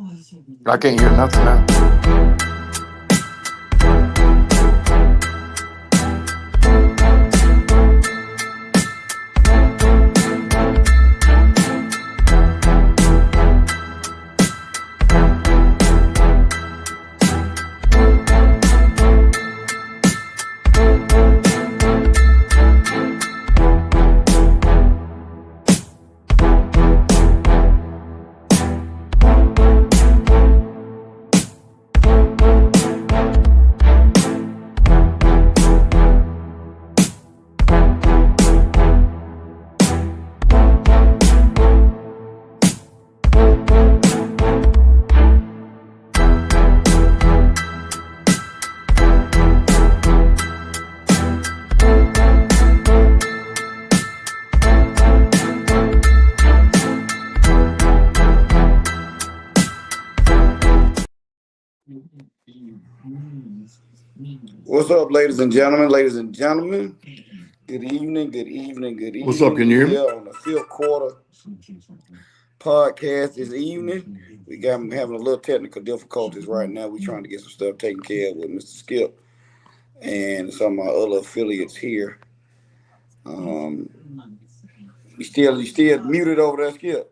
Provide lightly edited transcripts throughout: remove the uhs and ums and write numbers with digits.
I can't hear nothing now. What's up, ladies and gentlemen? Ladies and gentlemen, good evening, good evening, good What's up? evening. Can you We hear me? here on the fifth quarter podcast this evening. We got having a little technical difficulties right now. We're trying to get some stuff taken care of with Mr. Skip and some of our other affiliates here. Um, you still muted over there, Skip?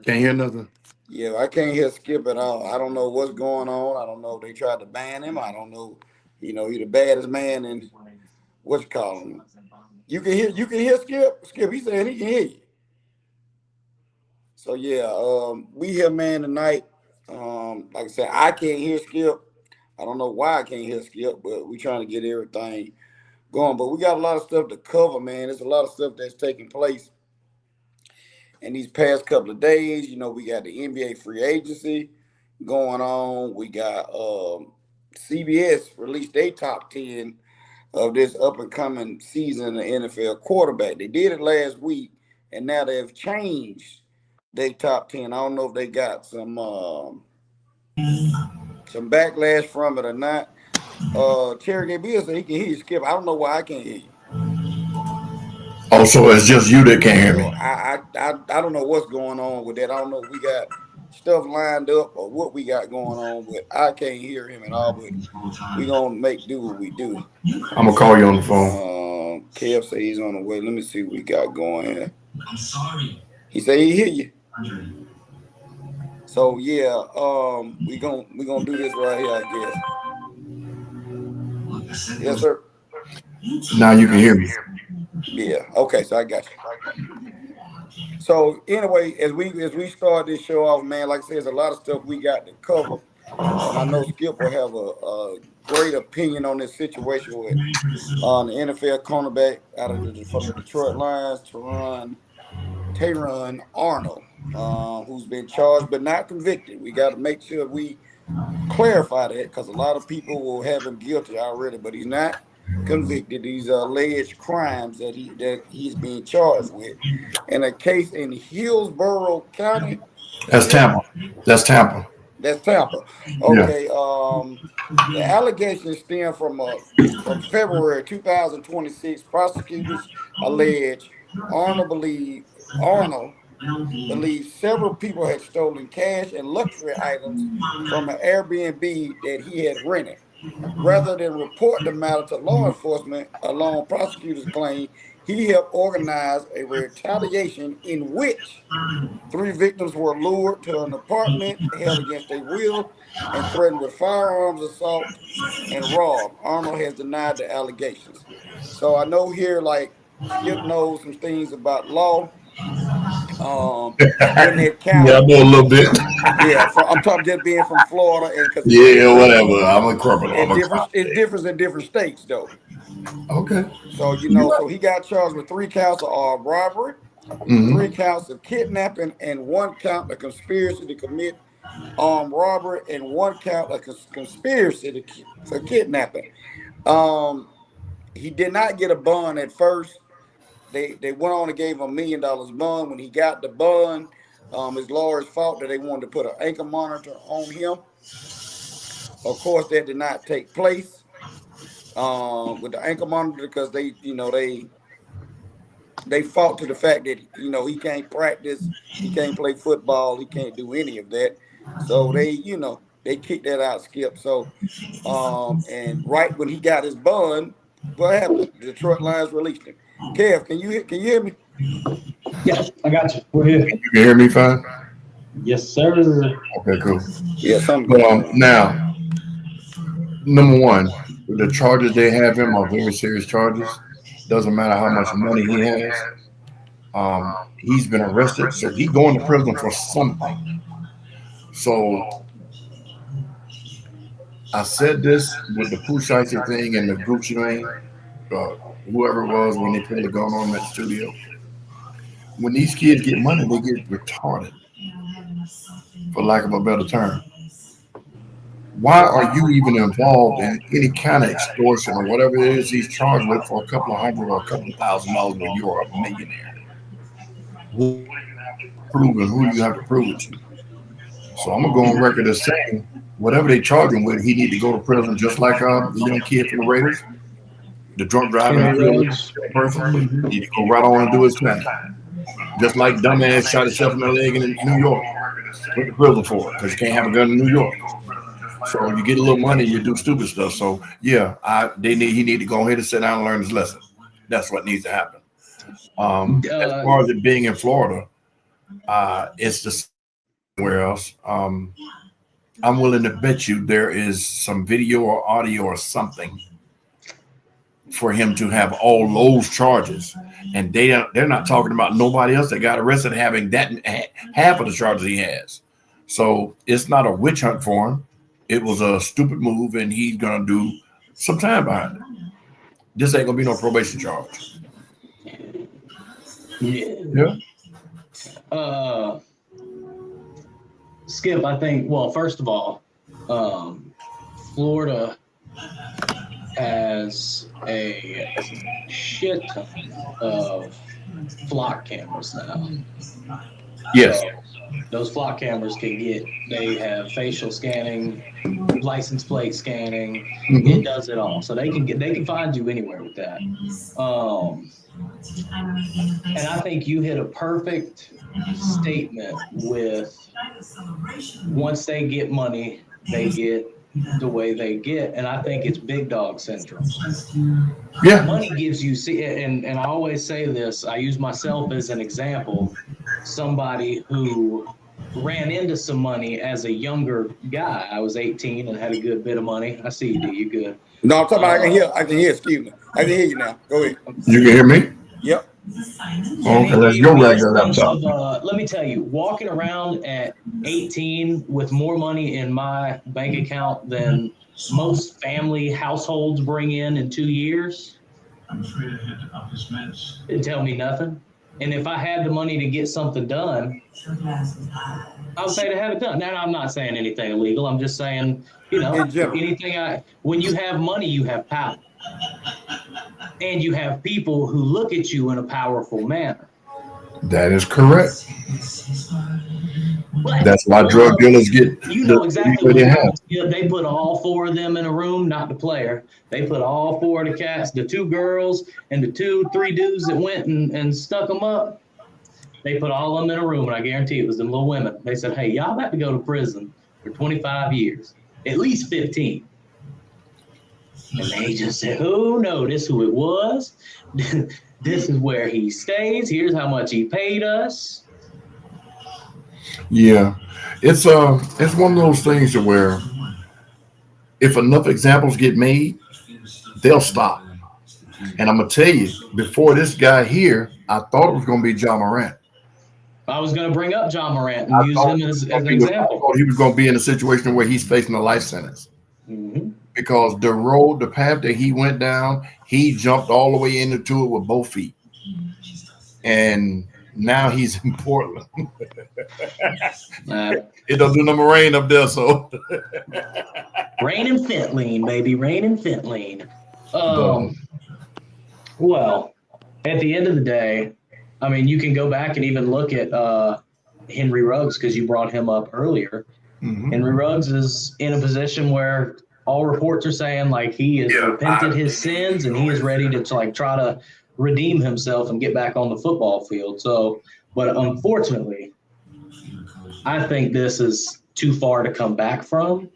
Can't hear nothing. Yeah, I can't hear Skip at all. I don't know what's going on. I don't know if they tried to ban him. I don't know. He's the baddest man in what you call him. You can hear Skip. Skip, he said he can hear you. So yeah, we here, man, tonight. Like I said, I can't hear Skip. I don't know why I can't hear Skip, but we trying to get everything going. But we got a lot of stuff to cover, man. There's a lot of stuff that's taking place in these past couple of days. We got the NBA free agency going on. We got CBS released their top 10 of this up and coming season of NFL quarterback. They did it last week, and now they've changed their top 10. I don't know if they got some backlash from it or not. Terry Bill said he can hear you, Skip. I don't know why I can't hear you. Oh, so it's just you that can't hear So me. I don't know what's going on with that. I don't know if we got stuff lined up or what we got going on, but I can't hear him at all. But we gonna make do what we do. I'm gonna call you on the phone. Kev say he's on the way. Let me see what we got going here. He say he hear you. So yeah, we gonna do this right here, I guess. Yes, sir. Now you can hear me. Yeah. Okay. So I got you. So anyway, as we start this show off, man, like I said, there's a lot of stuff we got to cover, and I know Skip will have a great opinion on this situation with the NFL cornerback from the Detroit Lions, Teron Arnold, who's been charged but not convicted. We got to make sure we clarify that because a lot of people will have him guilty already, but he's not convicted. These are alleged crimes that he's being charged with. In a case in Hillsborough County, That's Skip, Tampa. That's Tampa. that's Tampa. Yeah. Okay. The allegations stem from February 2026. Prosecutors allege Arnold believed several people had stolen cash and luxury items from an Airbnb that he had rented. Rather than report the matter to law enforcement, along prosecutors claim he helped organize a retaliation in which three victims were lured to an apartment, held against their will, and threatened with firearms, assault, and robbed. Arnold has denied the allegations. So I know here, like Skip knows some things about law. Gwinnett Yeah, I County. know a little bit. Yeah, I'm talking just being from Florida, and because it's Yeah, different whatever. I'm a criminal. I'm in a different crime. it differs in different states though. Okay. So so he got charged with 3 counts of armed robbery, three Mm-hmm. counts of kidnapping, and 1 count of conspiracy to commit armed robbery, and 1 count of conspiracy for kidnapping. Um, he did not get a bond at first. They went on and gave him $1 million bond. When he got the bond, his lawyers fought that they wanted to put an ankle monitor on him. Of course, that did not take place with the ankle monitor because they they fought to the fact that he can't practice, he can't play football, he can't do any of that. So they kicked that out, Skip. So and right when he got his bond, what happened? The Detroit Lions released him. Kev, can you hear me? Yeah, I got you. We're here. You can hear me fine? Yes, sir. Okay, cool. Yeah, something going on. Now, number one, the charges they have him are very serious charges. Doesn't matter how much money he has. He's been arrested, so he's going to prison for something. So I said this with the Pusheisser thing and the Gucci Mane, uh, whoever it was when they put the gun on him at the studio. When these kids get money, they get retarded, for lack of a better term. Why are you even involved in any kind of extortion or whatever it is he's charged with for a couple of hundred or a couple of $1,000 when you're a millionaire? What do you have to prove and who do you have to prove it to? So I'm gonna go on record as saying whatever they charge him with, he need to go to prison just like the young kid from the Raiders, the drunk driving and killed a person. He need to go right on and do his time. Just like dumbass shot himself in the leg in New York, went to prison for it because you can't have a gun in New York. So you get a little money, you do stupid stuff. So yeah, he need to go ahead and sit down and learn his lesson. That's what needs to happen. As far as it being in Florida, it's the somewhere else. I'm willing to bet you there is some video or audio or something for him to have all those charges, and they're not talking about nobody else that got arrested having that half of the charges he has. So it's not a witch hunt for him. It was a stupid move, and he's gonna do some time behind it. This ain't gonna be no probation charge. Yeah. Skip, I think, well, first of all, Florida has a shit ton of flock cameras now. Yes. So those flock cameras they have facial scanning, license plate scanning. Mm-hmm. It does it all. So they can find you anywhere with that. And I think you hit a perfect statement with once they get money, they get the way they get. And I think it's big dog syndrome. Yeah. Money gives you, and I always say this, I use myself as an example, somebody who ran into some money as a younger guy. I was 18 and had a good bit of money. I see you, D. You good? No, I'm talking about I can hear, excuse me. I can hear you now. Go ahead. You can hear me? Yep. Okay, let's go right there. Let me tell you, walking around at 18 with more money in my bank account than most family households bring in 2 years, it'd tell me nothing. And if I had the money to get something done, I would say to have it done. Now, I'm not saying anything illegal. I'm just saying, when you have money, you have power. And you have people who look at you in a powerful manner. That is correct. But that's why drug dealers get. You know exactly what they have. They put all four of them in a room, not the player. They put all four of the cats, the two girls and the 3 dudes that went and stuck them up. They put all of them in a room, and I guarantee it was them little women. They said, "Hey, y'all have to go to prison for 25 years, at least 15." And they just said, "Oh no, this is who it was. This is where he stays. Here's how much he paid us." Yeah, it's one of those things where if enough examples get made, they'll stop. And I'm gonna tell you, before this guy here, I thought it was gonna be John Morant. I was gonna bring up John Morant and use him as an example. I thought he was gonna be in a situation where he's facing a life sentence. Mm-hmm. Because the path that he went down, he jumped all the way into it with both feet. And now he's in Portland. It don't do no more rain up there, so. Rain and fentanyl, baby. Rain and fentanyl. Well, at the end of the day, I mean, you can go back and even look at Henry Ruggs because you brought him up earlier. Mm-hmm. Henry Ruggs is in a position where all reports are saying like he has repented his sins and he is ready to like try to redeem himself and get back on the football field. So, but unfortunately, I think this is too far to come back from.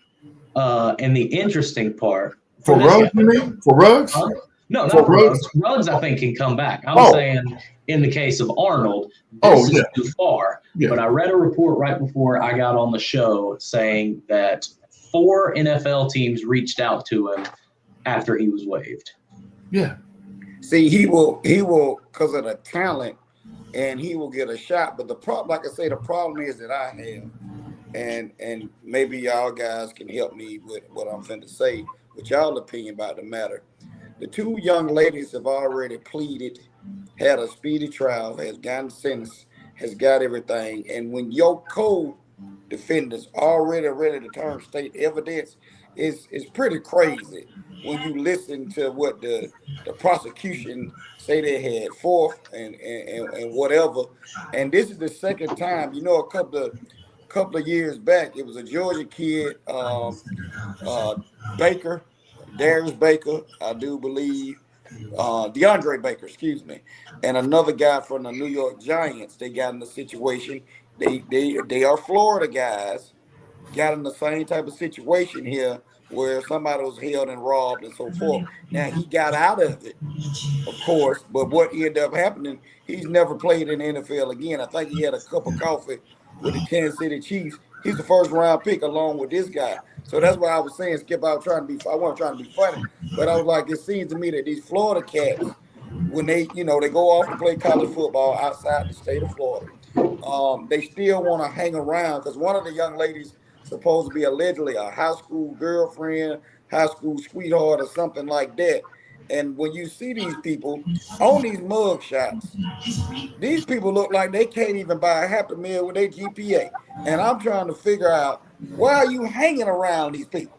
And the interesting part For Ruggs, you mean? For Ruggs? No, not For for Ruggs? Ruggs. Ruggs, I think, can come back. I'm saying in the case of Arnold, this is too far. Yeah. But I read a report right before I got on the show saying that 4 NFL teams reached out to him after he was waived. Yeah. See, he will because of the talent, and he will get a shot. But the problem, like I say, the problem is that I have, and maybe y'all guys can help me with what I'm finna say, with y'all opinion about the matter. The 2 young ladies have already pleaded, had a speedy trial, has gotten sentenced, has got everything. And when your co-defendants already ready to turn state evidence, it's pretty crazy when you listen to what the prosecution say they had forth and whatever. And this is the second time. You know, a couple of years back, it was a Georgia kid, Baker. Darius Baker, I do believe, DeAndre Baker, excuse me, and another guy from the New York Giants. They got in the situation. They are Florida guys. Got in the same type of situation here where somebody was held and robbed and so forth. Now he got out of it, of course, but what ended up happening, he's never played in the NFL again. I think he had a cup of coffee with the Kansas City Chiefs. He's the first round pick along with this guy. So that's why I was saying, Skip, I wasn't trying to be funny, but I was like, it seems to me that these Florida cats, when they go off to play college football outside the state of Florida, they still want to hang around because one of the young ladies supposed to be allegedly a high school girlfriend, high school sweetheart, or something like that. And when you see these people on these mug shots, these people look like they can't even buy a Happy Meal with their GPA. And I'm trying to figure out, why are you hanging around these people?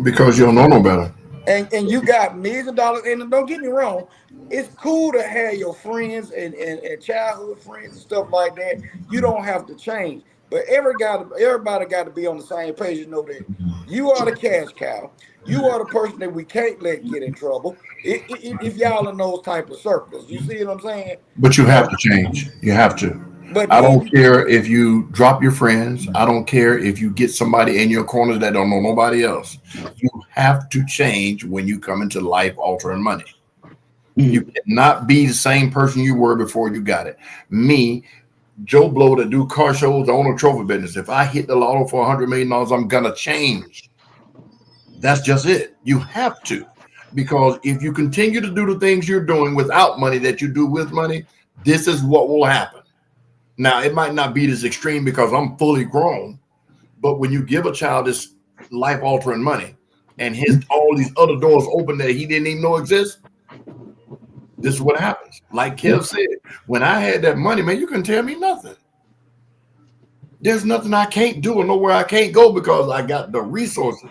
Because you don't know no better. And you got millions of dollars. And don't get me wrong, it's cool to have your friends and childhood friends and stuff like that. You don't have to change. But everybody got to be on the same page. You know that you are the cash cow. You are the person that we can't let get in trouble. If y'all in those type of circles, you see what I'm saying? But you have to change. You have to. But I don't care if you drop your friends. I don't care if you get somebody in your corner that don't know nobody else. You have to change when you come into life altering money. You cannot be the same person you were before you got it. Me, Joe Blow, that do car shows, I own a trophy business. If I hit the lotto for $100 million, I'm gonna change. That's just it. You have to, because if you continue to do the things you're doing without money that you do with money, this is what will happen. Now, it might not be this extreme because I'm fully grown, but when you give a child this life-altering money and all these other doors open that he didn't even know exist, this is what happens. Like Kev said, when I had that money, man, you couldn't tell me nothing. There's nothing I can't do or nowhere I can't go because I got the resources.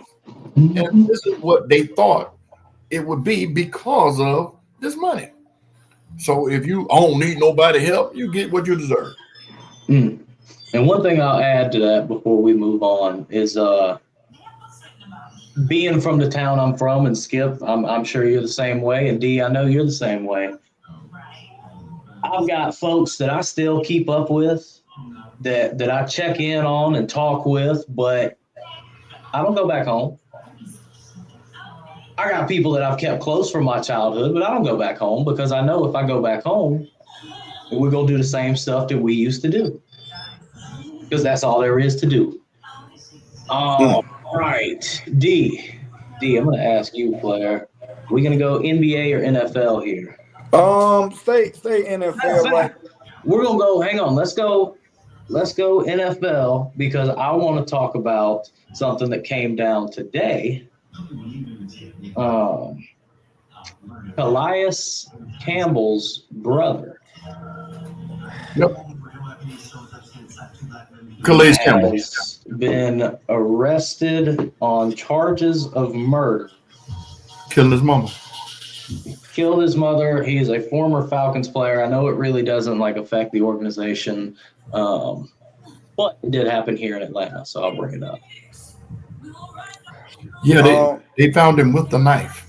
And this is what they thought it would be because of this money. So if you don't need nobody help, you get what you deserve. And one thing I'll add to that before we move on is being from the town I'm from, and Skip, I'm sure you're the same way, and D, I know you're the same way. I've got folks that I still keep up with, that I check in on and talk with, but I don't go back home. I got people that I've kept close from my childhood, but I don't go back home because I know if I go back home, we're going to do the same stuff that we used to do. Because that's all there is to do. All right. D, I'm going to ask you, player. Are we going to go NBA or NFL here? Stay NFL. Right. We're going to go, hang on. Let's go NFL because I want to talk about something that came down today. Calais Campbell's brother. Yep. Calais Campbell has been arrested on charges of murder. Killed his mama. Killed his mother. He is a former Falcons player. I know it really doesn't affect the organization, but it did happen here in Atlanta, so I'll bring it up. Yeah, they found him with the knife.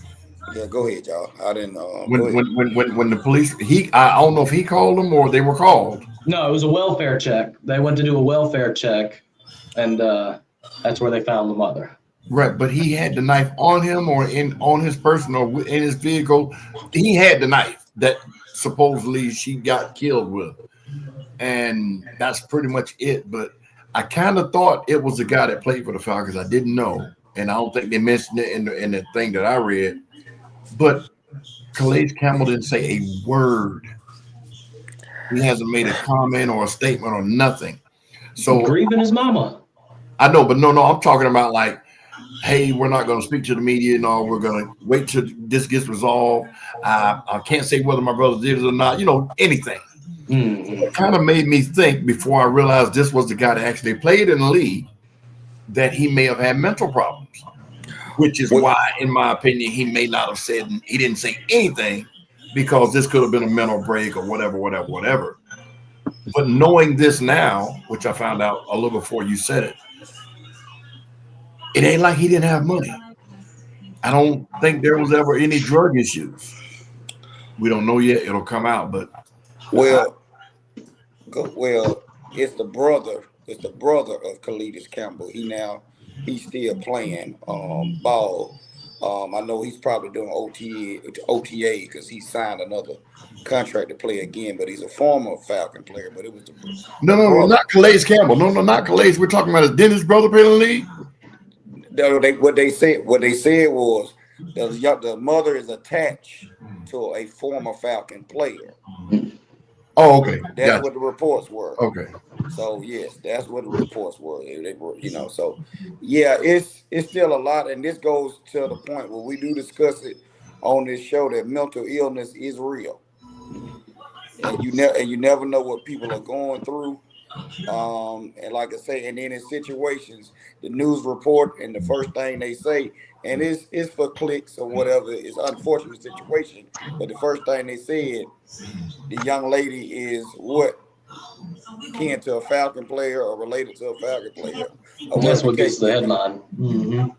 Yeah, go ahead, y'all. I didn't. Go When ahead. when the police I don't know if he called them or they were called. No, it was a welfare check. They went to do a welfare check, and that's where they found the mother. Right, but he had the knife on him or in on his person or in his vehicle. He had the knife that supposedly she got killed with, and that's pretty much it. But I kind of thought it was the guy that played for the Falcons. I didn't know, and I don't think they mentioned it in the thing that I read. But Calais Campbell didn't say a word. He hasn't made a comment or a statement or nothing. So Grieving his mama. I know, but no, I'm talking about like, hey, we're not going to speak to the media and all. We're going to wait till this gets resolved. I can't say whether my brother did it or not. Anything. Mm-hmm. It kind of made me think before I realized this was the guy that actually played in the league that he may have had mental problems, which is why, in my opinion, he may not have said, he didn't say anything because this could have been a mental break or whatever. But knowing this now, which I found out a little before you said it, it ain't like he didn't have money. I don't think there was ever any drug issues. We don't know yet. It'll come out, but Well, it's the brother. It's the brother of Calais Campbell. He's still playing ball. I know he's probably doing OTA because he signed another contract to play again. But he's a former Falcon player. But it was the no, brother. not Calais Campbell. No, not Calais. We're talking about his Dennis brother playing in the league. What they said was the mother is attached to a former Falcon player. Oh, okay. That's what the reports were. Okay. So yes, that's what the reports were. They were, So yeah, it's still a lot, and this goes to the point where we do discuss it on this show that mental illness is real, and you never know what people are going through. And like I say, and then in situations, the news report and the first thing they say, and it's for clicks or whatever. It's an unfortunate situation, but the first thing they said, the young lady is what kin to a Falcon player or related to a Falcon player. That's what gets the headline. Mm-hmm.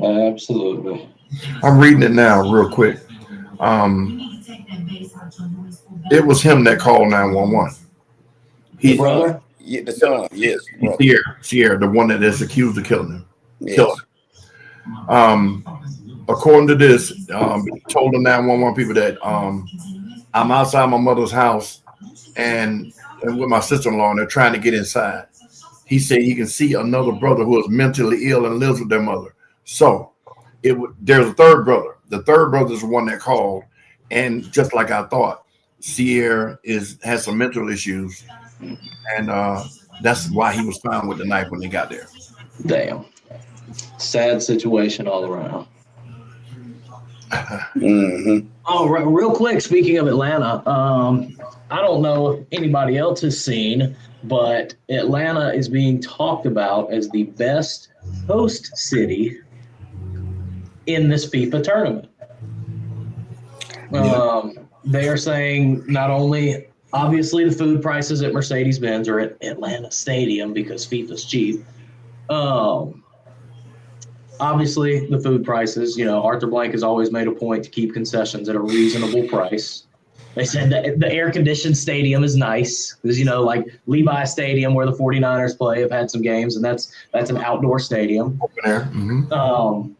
Absolutely. I'm reading it now, real quick. It was him that called 911. His brother? Yeah, the son, yes. Sierra, the one that is accused of killing him. Yes. According to this, he told the 911 people that I'm outside my mother's house and with my sister-in-law, and they're trying to get inside. He said he can see another brother who is mentally ill and lives with their mother. So there's a third brother. The third brother is the one that called, and just like I thought, Sierra has some mental issues, and that's why he was found with the knife when they got there. Damn. Sad situation all around. Mm-hmm. Oh, right, real quick, speaking of Atlanta, I don't know if anybody else has seen, but Atlanta is being talked about as the best host city in this FIFA tournament. They are saying not only, obviously, the food prices at Mercedes-Benz or at Atlanta Stadium because FIFA's cheap. Obviously, the food prices, Arthur Blank has always made a point to keep concessions at a reasonable price. They said that the air-conditioned stadium is nice because, like Levi Stadium where the 49ers play have had some games, and that's an outdoor stadium. Open air. Mm-hmm.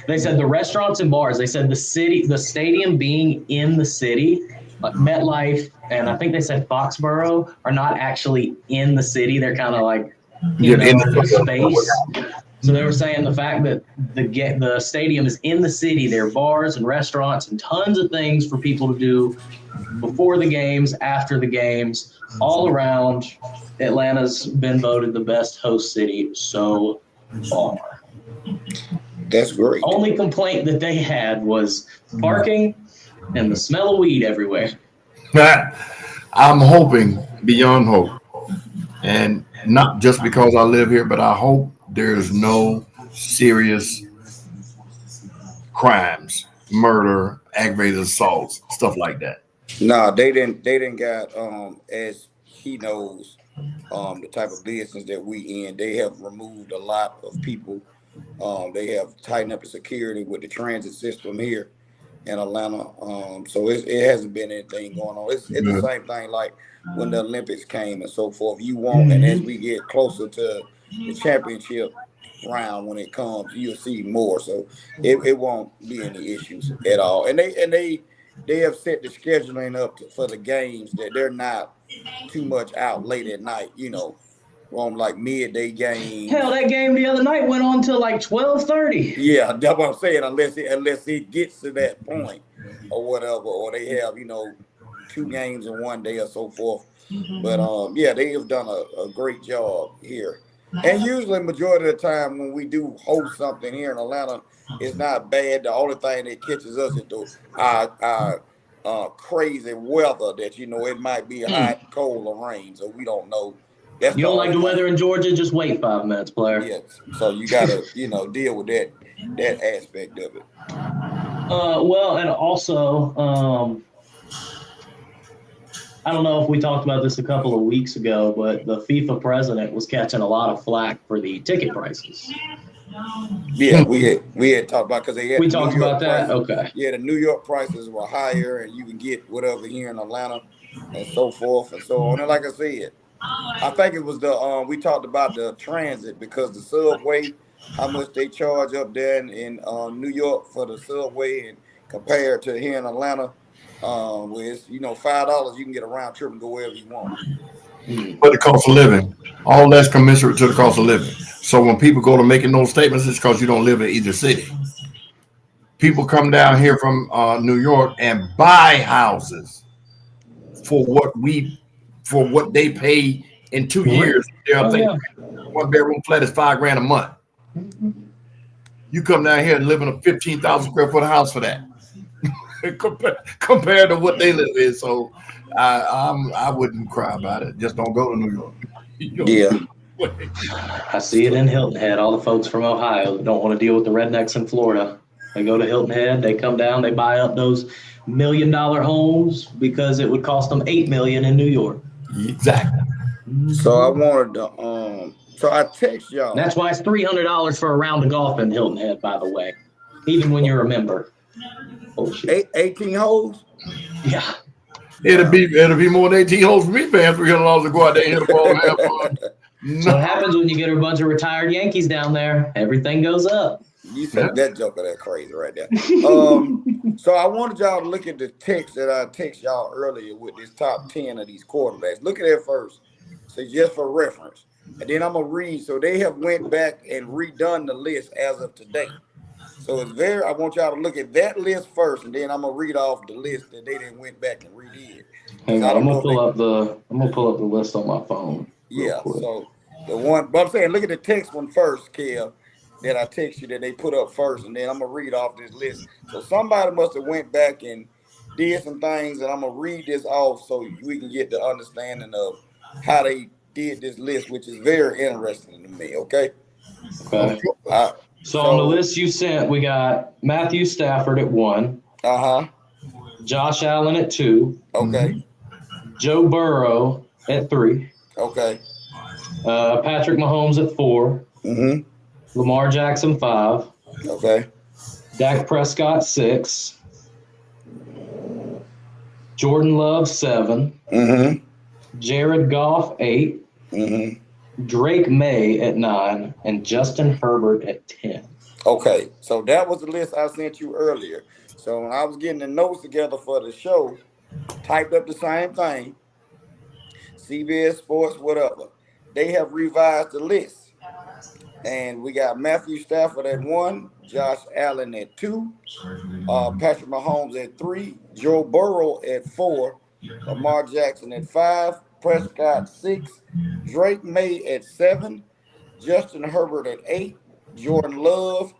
They said the restaurants and bars, they said the stadium being in the city, like MetLife, and I think they said Foxborough are not actually in the city. They're kind of like in the space. So they were saying the fact that the stadium is in the city, there are bars and restaurants and tons of things for people to do before the games, after the games, all around. Atlanta's been voted the best host city so far. That's great. Only complaint that they had was parking and the smell of weed everywhere. I'm hoping beyond hope, and not just because I live here, but I hope there's no serious crimes, murder, aggravated assaults, stuff like that. No, they didn't got as he knows the type of business that we in. They have removed a lot of people They have tightened up the security with the transit system here in Atlanta. So it hasn't been anything going on. It's the same thing like when the Olympics came and so forth. You won't, and as we get closer to the championship round when it comes, you'll see more. So it won't be any issues at all. And they have set the scheduling up for the games that they're not too much out late at night. On like midday games. Hell, that game the other night went on till like 12:30. Yeah, that's what I'm saying. Unless it gets to that point or whatever, or they have 2 games in one day or so forth. But yeah, they have done a great job here. And usually, majority of the time when we do host something here in Atlanta, it's not bad. The only thing that catches us is our crazy weather that it might be hot, cold, or rain. So we don't know. That's you don't like the weather in Georgia? Just wait 5 minutes, player. Yes. So you gotta deal with that aspect of it. Well, and also, I don't know if we talked about this a couple of weeks ago, but the FIFA president was catching a lot of flack for the ticket prices. Yeah, we had talked about because they had. We talked about that. Prices. Okay. Yeah, the New York prices were higher, and you can get whatever here in Atlanta, and so forth and so on. And like I said, I think it was we talked about the transit because the subway, how much they charge up there in New York for the subway, and compared to here in Atlanta. Where it's $5 you can get a round trip and go wherever you want. But the cost of living, all that's commensurate to the cost of living. So when people go to making those statements, it's because you don't live in either city. People come down here from New York and buy houses for what they pay in 2 years. One bedroom flat is $5,000 a month. You come down here and live in a 15,000 square foot house for that. Compared to what they live in, so I wouldn't cry about it. Just don't go to New York. Yeah, I see it in Hilton Head. All the folks from Ohio that don't want to deal with the rednecks in Florida, they go to Hilton Head. They come down. They buy up those $1 million homes because it would cost them $8 million in New York. Exactly. So I wanted to so I text y'all. That's why it's $300 for a round of golf in Hilton Head, by the way, even when you're a member. Oh, shit. 18 holes? Yeah. It'll be more than 18 holes for me paying $300 to go out there and hit a ball and have fun. So what happens when you get a bunch of retired Yankees down there? Everything goes up. You said that joker that crazy right there. So I wanted y'all to look at the text that I text y'all earlier with this top 10 of these quarterbacks. Look at that first. So just for reference. And then I'm gonna read. So they have went back and redone the list as of today. So I want y'all to look at that list first, and then I'm gonna read off the list that they then went back and redid. Hang on, I'm gonna pull up the list on my phone. Yeah. So the one, but I'm saying, look at the text one first, Kel, that I text you that they put up first, and then I'm gonna read off this list. So somebody must have went back and did some things, and I'm gonna read this off so we can get the understanding of how they did this list, which is very interesting to me. Okay. Okay. So on the list you sent, we got Matthew Stafford at 1. Josh Allen at 2. Okay. Joe Burrow at 3. Okay. Patrick Mahomes at 4. Lamar Jackson 5. Okay. Dak Prescott 6. Jordan Love 7. Jared Goff 8. Drake May at 9, and Justin Herbert at 10. Okay, so that was the list I sent you earlier. So when I was getting the notes together for the show, typed up the same thing, CBS Sports, whatever. They have revised the list. And we got Matthew Stafford at 1, Josh Allen at 2, Patrick Mahomes at 3, Joe Burrow at 4, Lamar Jackson at 5, Prescott 6, Drake May at 7, Justin Herbert at 8, Jordan Love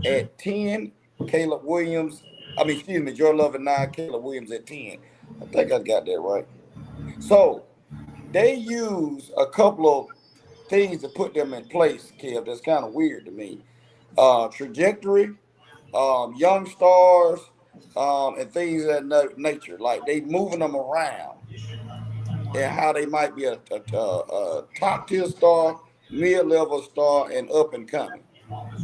at 10, Joe Love at 9, Caleb Williams at 10. I think I got that right. So they use a couple of things to put them in place, Kev. That's kind of weird to me. Trajectory, young stars, and things of that nature. Like they moving them around. And how they might be a top tier star, mid-level star, and up and coming.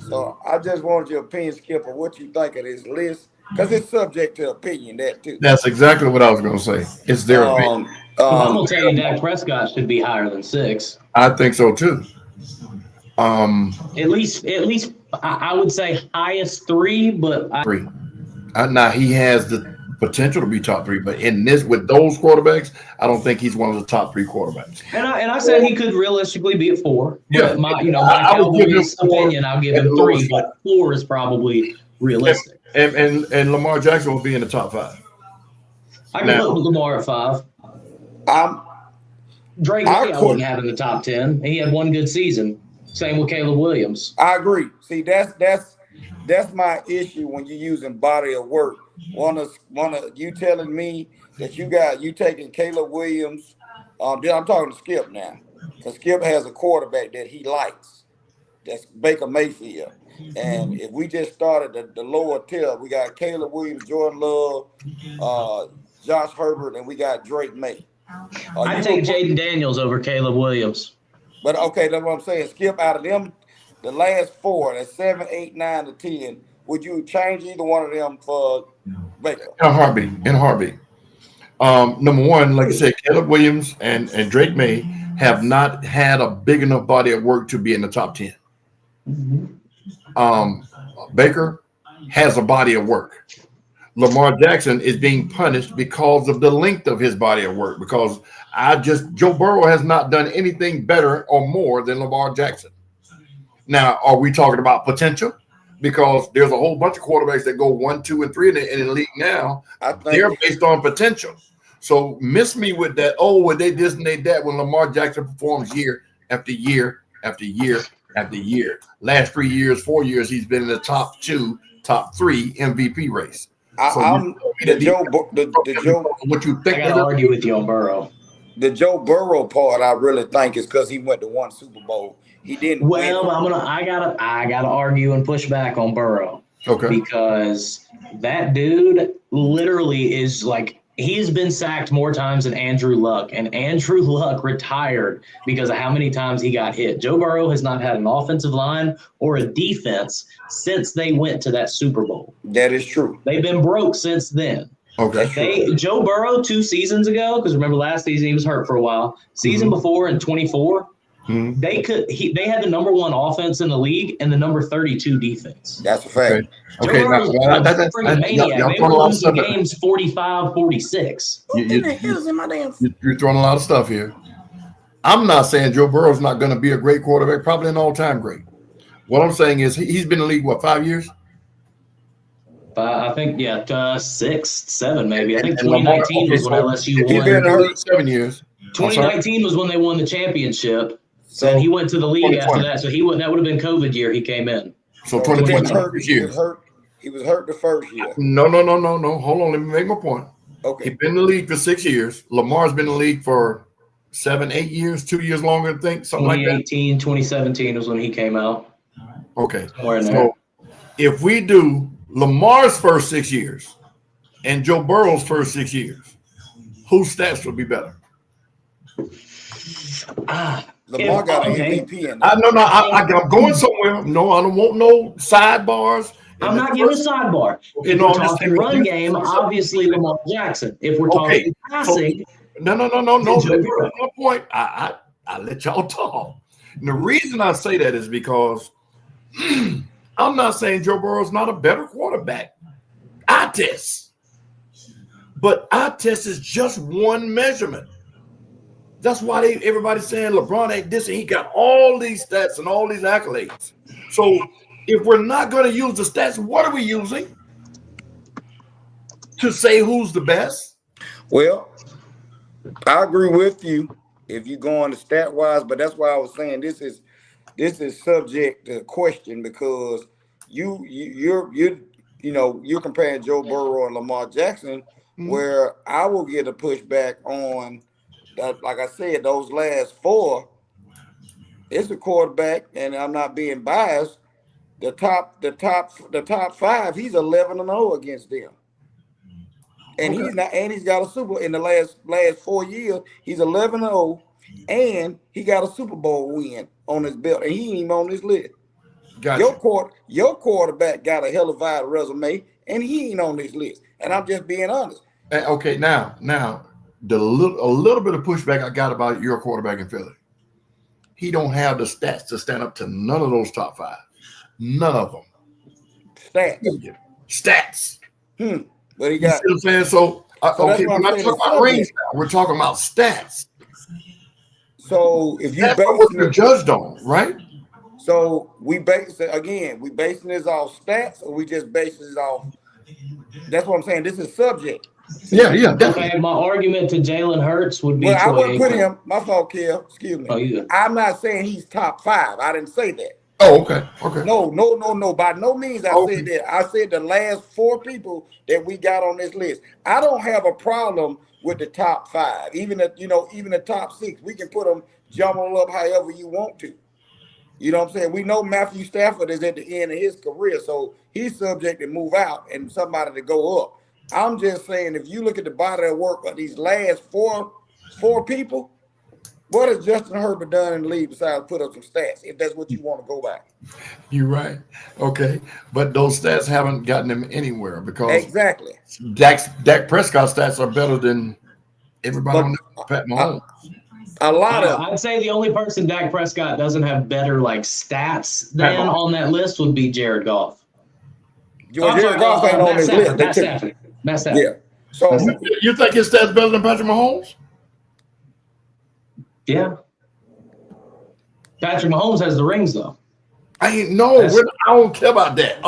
So I just wanted your opinion, Skip, of what you think of this list, because it's subject to opinion, that too. That's exactly what I was going to say. It's their opinion. Um, Well, I'm um, gonna tell you, Dak Prescott should be higher than 6. I think so too. Um, At least, I would say highest 3, but three. Now he has the potential to be top 3, but in this with those quarterbacks, I don't think he's one of the top 3 quarterbacks. and I said he could realistically be at 4. Yeah. But my I would give him Cowboys 4 opinion, I'll give at him the 3, lowest but 4 is probably realistic. And Lamar Jackson will be in the top 5. I can put Lamar at 5. Drake May I wouldn't have in the top 10. He had one good season. Same with Caleb Williams. I agree. See, that's my issue when you're using body of work. One of you telling me that you taking Caleb Williams. I'm talking to Skip now, because Skip has a quarterback that he likes. That's Baker Mayfield. And if we just started the lower tier, we got Caleb Williams, Jordan Love, Josh Herbert, and we got Drake May. I take Jaden Daniels over Caleb Williams. But okay, that's what I'm saying. Skip, out of them, the last 4, that's 7, 8, 9 to 10. Would you change either one of them for Baker? In a heartbeat. Number one, like I said, Caleb Williams and Drake May have not had a big enough body of work to be in the top 10. Baker has a body of work. Lamar Jackson is being punished because of the length of his body of work. Because Joe Burrow has not done anything better or more than Lamar Jackson. Now, are we talking about potential? Because there's a whole bunch of quarterbacks that go 1, 2, and 3 in the league now. They're based on potential. So miss me with that. Oh, well, they this and they that. When Lamar Jackson performs year after year after year after year, last 3 years, 4 years, he's been in the top 2, top 3 MVP race. What you think? I gotta argue with you on Burrow. The Joe Burrow part, I really think, is because he went to 1 Super Bowl. He didn't. Well, I gotta argue and push back on Burrow. Okay. Because that dude literally is like, he's been sacked more times than Andrew Luck, and Andrew Luck retired because of how many times he got hit. Joe Burrow has not had an offensive line or a defense since they went to that Super Bowl. That is true. They've been broke since then. Okay. Joe Burrow 2 seasons ago, because remember last season he was hurt for a while. Season before in 24, they had the number 1 offense in the league and the number 32 defense. That's a fact. Okay, that's a freaking maniac. They were losing games 45-46. You're throwing a lot of stuff here. I'm not saying Joe Burrow's not going to be a great quarterback, probably an all-time great. What I'm saying is he's been in the league, 5 years? I think, 6, 7 maybe. I think 2019 was when LSU won. He's been in 7 years. 2019 was when they won the championship. So he went to the league after that. So that would have been COVID year he came in. So 2020 years. He was hurt the first year. No. Hold on, let me make my point. Okay. He's been in the league for 6 years. Lamar's been in the league for 7, 8 years, 2 years longer, I think, something like that. 2017 was when he came out. Okay. So if we do Lamar's first 6 years and Joe Burrow's first 6 years, whose stats would be better? Lamar got an MVP in there. I'm going somewhere. No, I don't want no sidebars. I'm not giving a sidebar. If we're talking run game, obviously Lamar Jackson. If we're talking passing, no. Let me make my point. I let y'all talk. And the reason I say that is because I'm not saying Joe Burrow's not a better quarterback. Eye test. But eye test is just one measurement. That's why everybody's saying LeBron ain't this, and he got all these stats and all these accolades. So if we're not going to use the stats, what are we using to say who's the best? Well, I agree with you if you go on the stat wise, but that's why I was saying this is subject to question, because you're comparing Joe Burrow and Lamar Jackson, where I will get a pushback on. Like I said, those last 4, it's a quarterback, and I'm not being biased. The top 5, he's 11-0 against them, and he's got a Super Bowl in the last 4 years. He's 11-0, and he got a Super Bowl win on his belt, and he ain't even on this list. Gotcha. Your quarterback got a hell of a resume, and he ain't on this list. And I'm just being honest. Okay, now a little bit of pushback I got about your quarterback in Philly. He don't have the stats to stand up to none of those top 5. None of them. Stats. But he You see got. what I'm saying? So okay, we're not talking about rings now. We're talking about stats. So if you That's what you're judged on, right? So we basing this off stats, or we just basing it off. That's what I'm saying. This is subject. Yeah, definitely. Okay, my argument to Jalen Hurts would be. Well, I wouldn't put him. My fault, Kel. Excuse me. Oh, you good. I'm not saying he's top 5. I didn't say that. Oh, okay. No. By no means I said that. I said the last 4 people that we got on this list. I don't have a problem with the top 5. Even the top 6. We can put them jumbled up however you want to. You know what I'm saying? We know Matthew Stafford is at the end of his career, so he's subject to move out and somebody to go up. I'm just saying, if you look at the body of work of these last four people, what has Justin Herbert done in the league besides put up some stats, if that's what you want to go by? You're right. Okay. But those stats haven't gotten him anywhere because exactly. Dak Prescott stats are better than everybody on the Pat Mahomes. A lot of. I'd say the only person Dak Prescott doesn't have better stats than on that list would be Jared Goff. Jared Goff ain't on this list. Matt Stafford. Yeah. So you think his stats better than Patrick Mahomes? Yeah. Patrick Mahomes has the rings though. I don't care about that.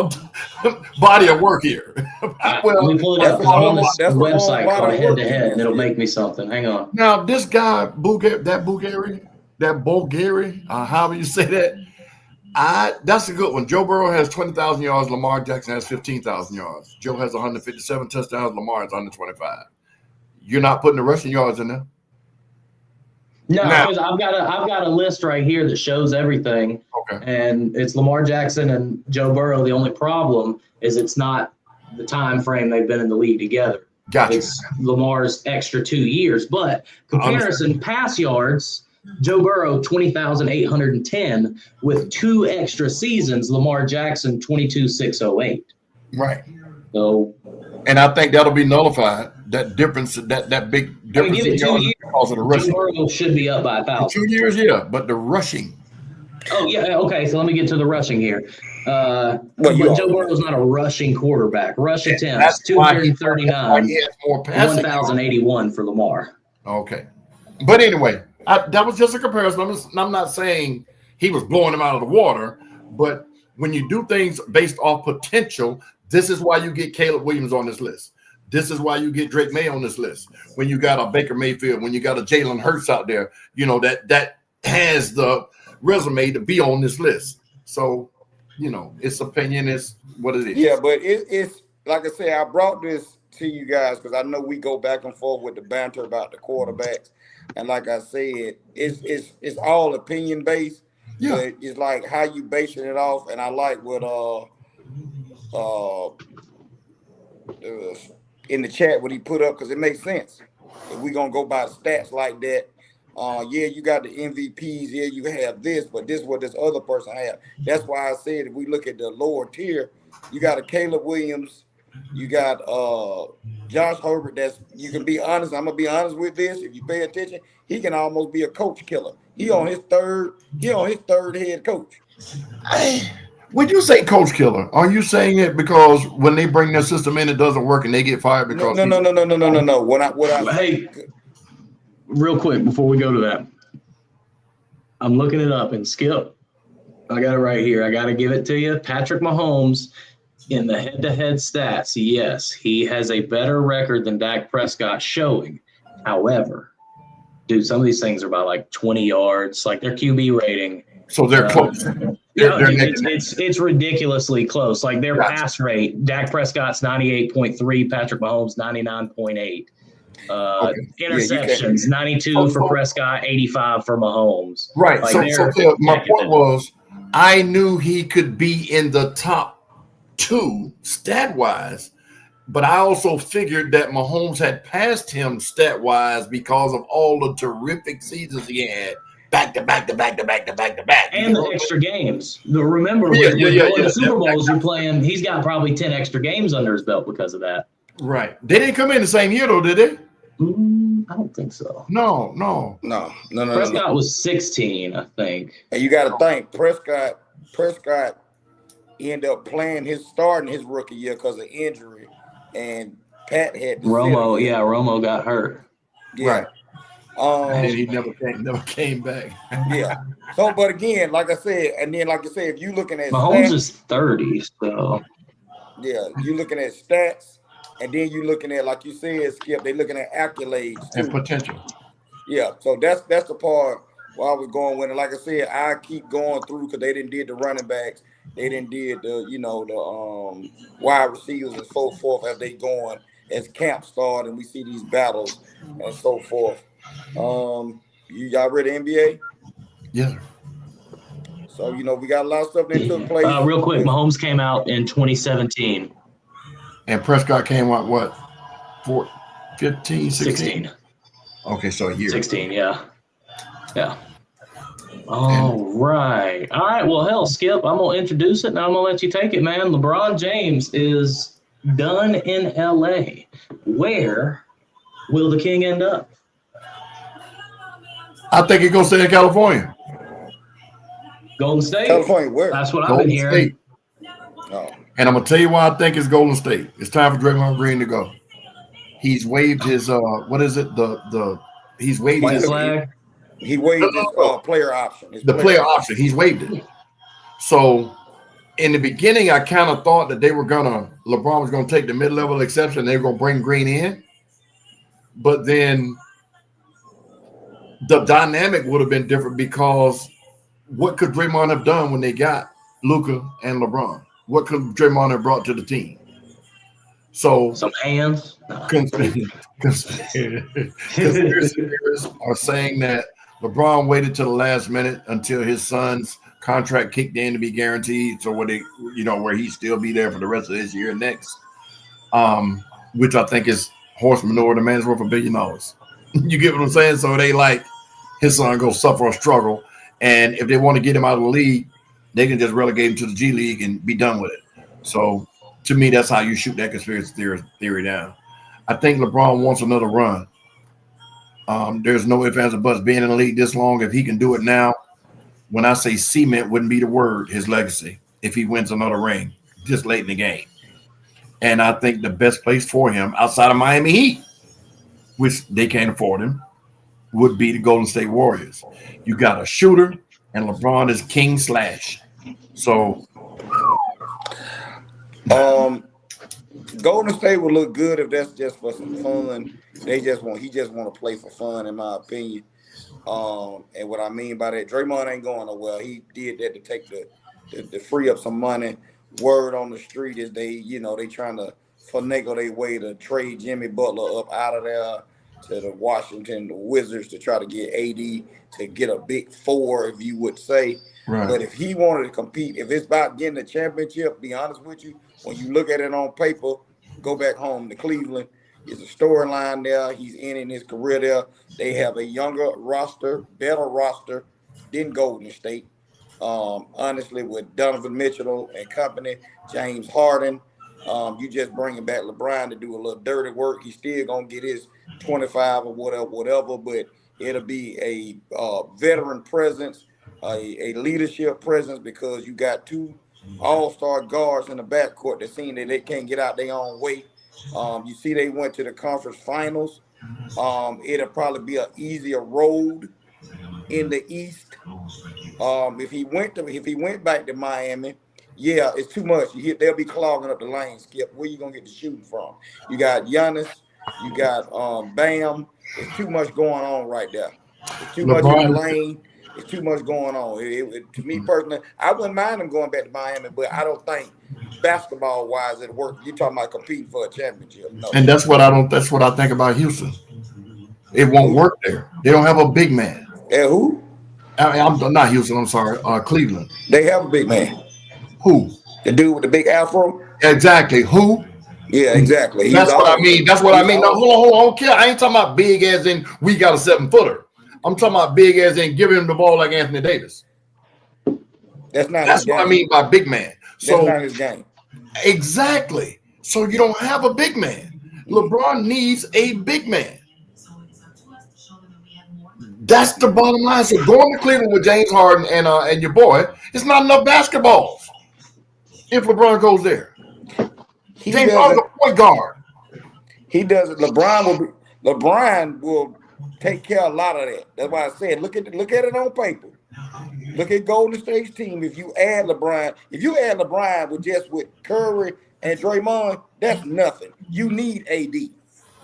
Body of work here. Let me pull it up. I'm on this website called Head to Head, and it'll make me something. Hang on. Now, this guy, Bulgari, however you say that, that's a good one. Joe Burrow has 20,000 yards. Lamar Jackson has 15,000 yards. Joe has 157 touchdowns. Lamar is 125. You're not putting the rushing yards in there? No, because I've got a list right here that shows everything. Okay. And it's Lamar Jackson and Joe Burrow. The only problem is it's not the time frame they've been in the league together. Gotcha. It's Lamar's extra 2 years. But comparison pass yards, Joe Burrow 20,810 with 2 extra seasons. Lamar Jackson 22,608. Right. So. And I think that'll be nullified. That difference, that big difference. Give it 2 years. Because of the rushing. Joe Burrow should be up by 1,000. 2 years, yeah, but the rushing. Oh yeah, okay. So let me get to the rushing here. But Joe Burrow's not a rushing quarterback. Rush attempts 239. 1,081 for Lamar. Okay, but anyway, that was just a comparison. I'm not saying he was blowing him out of the water, but when you do things based off potential, this is why you get Caleb Williams on this list. This is why you get Drake May on this list. When you got a Baker Mayfield, when you got a Jalen Hurts out there, that has the resume to be on this list. So, its opinion is what it is. Yeah, but it's like I say, I brought this to you guys because I know we go back and forth with the banter about the quarterbacks, and like I said, it's all opinion based. Yeah, but it's like how you basing it off, and I like what in the chat what he put up because it makes sense. If we're gonna go by stats like that, you got the MVPs, you have this, but this is what this other person have. That's why I said if we look at the lower tier, you got a Caleb Williams, you got Josh Herbert. That's, you can be honest. I'm gonna be honest with this. If you pay attention, he can almost be a coach killer. He on his third head coach. When you say coach killer, are you saying it because when they bring their system in, it doesn't work and they get fired because no. Hey, real quick before we go to that, I'm looking it up and Skip, I got it right here. I got to give it to you. Patrick Mahomes in the head-to-head stats, yes, he has a better record than Dak Prescott showing. However, dude, some of these things are about like 20 yards, like their QB rating. So they're close. It's ridiculously close. Like their pass rate, Dak Prescott's 98.3, Patrick Mahomes 99.8. Interceptions, 92 for Prescott, 85 for Mahomes. Right. Like so my point was, I knew he could be in the top 2 stat-wise, but I also figured that Mahomes had passed him stat-wise because of all the terrific seasons he had back to back. And the extra games. Remember, Yeah, with going to yeah. Super Bowls, you're playing. He's got probably 10 extra games under his belt because of that. Right. They didn't come in the same year, though, did they? I don't think so. No. Prescott was 16, I think. And you got to think, Prescott ended up starting his rookie year because of injury, and Pat had Romo. Yeah, Romo got hurt. Yeah. Right. And he never came back. Yeah. So, but again, like I said, if you looking at Mahomes stats, is 30, so yeah, you looking at stats, and then you looking at, like you said, Skip, they looking at accolades too. And potential. Yeah. So that's the part where I was going with it. Like I said, I keep going through because they didn't did the running backs, they didn't did the wide receivers and so forth as they going as camp start, and we see these battles and so forth. Y'all ready NBA? Yeah. So, we got a lot of stuff that took place. Real quick, Mahomes came out in 2017. And Prescott came out, what, 15, 16? Okay, so a year. 16, yeah. Yeah. All right. Well, hell, Skip, I'm going to introduce it, and I'm going to let you take it, man. LeBron James is done in L.A. Where will the king end up? I think he's going to stay in California. Golden State. California, where? That's what I've been hearing. Oh. And I'm going to tell you why I think it's Golden State. It's time for Draymond Green to go. He's waived his, what is it? He's waived his flag. He waived his player option. Player option. He's waived it. So in the beginning, I kind of thought that LeBron was going to take the mid-level exception. They were going to bring Green in. But then the dynamic would have been different because what could Draymond have done when they got Luka and LeBron? What could Draymond have brought to the team? So some hands. Conspiracy theorists are saying that LeBron waited till the last minute until his son's contract kicked in to be guaranteed, so where he still be there for the rest of this year and next, which I think is horse manure. The man's worth $1 billion. You get what I'm saying? So they like his son go suffer or struggle, and if they want to get him out of the league, they can just relegate him to the G League and be done with it. So to me, that's how you shoot that conspiracy theory down. I think LeBron wants another run. There's no ifs, ands, or buts. Being in the league this long, if he can do it now, when I say cement wouldn't be the word, his legacy, if he wins another ring this late in the game. And I think the best place for him outside of Miami Heat, which they can't afford him, would be the Golden State Warriors. You got a shooter, and LeBron is king slash. So Golden State would look good if that's just for some fun. He just want to play for fun, in my opinion. And what I mean by that, Draymond ain't going nowhere. He did that to take to free up some money. Word on the street is they trying to finagle their way to trade Jimmy Butler up out of there to the Washington Wizards to try to get AD to get a big four, if you would say. Right. But if he wanted to compete, if it's about getting a championship, be honest with you, when you look at it on paper, go back home to Cleveland. There's a storyline there. He's ending his career there. They have a younger roster, better roster than Golden State. Honestly, with Donovan Mitchell and company, James Harden, you just bringing back LeBron to do a little dirty work. He's still going to get his 25 or whatever, but it'll be a veteran presence, a leadership presence, because you got two all-star guards in the backcourt that seem that they can't get out their own way. You see they went to the conference finals. It'll probably be an easier road in the East. If he went back to Miami, yeah, it's too much. They'll be clogging up the lane, Skip. Where you going to get the shooting from? You got Giannis. You got Bam. There's too much going on right there. There's too much in the lane. There's too much going on. To me personally, I wouldn't mind him going back to Miami, but I don't think basketball-wise it works. You're talking about competing for a championship. No. And that's what I think about Houston. It won't work there. They don't have a big man. And who? I'm not Houston. I'm sorry. Cleveland. They have a big man. Who? The dude with the big afro. Exactly. Who? Yeah, exactly. That's what I mean. That's what I mean. No, hold on. I ain't talking about big as in we got a 7-footer. I'm talking about big as in giving him the ball like Anthony Davis. That's what I mean by big man. So that's not his game. Exactly. So you don't have a big man. LeBron needs a big man. That's the bottom line. So going to Cleveland with James Harden and your boy, it's not enough basketballs. If LeBron goes there, James Harden's a point guard. He doesn't. LeBron will take care of a lot of that. That's why I said look at it on paper. Look at Golden State's team. If you add LeBron with Curry and Draymond, that's nothing. You need AD.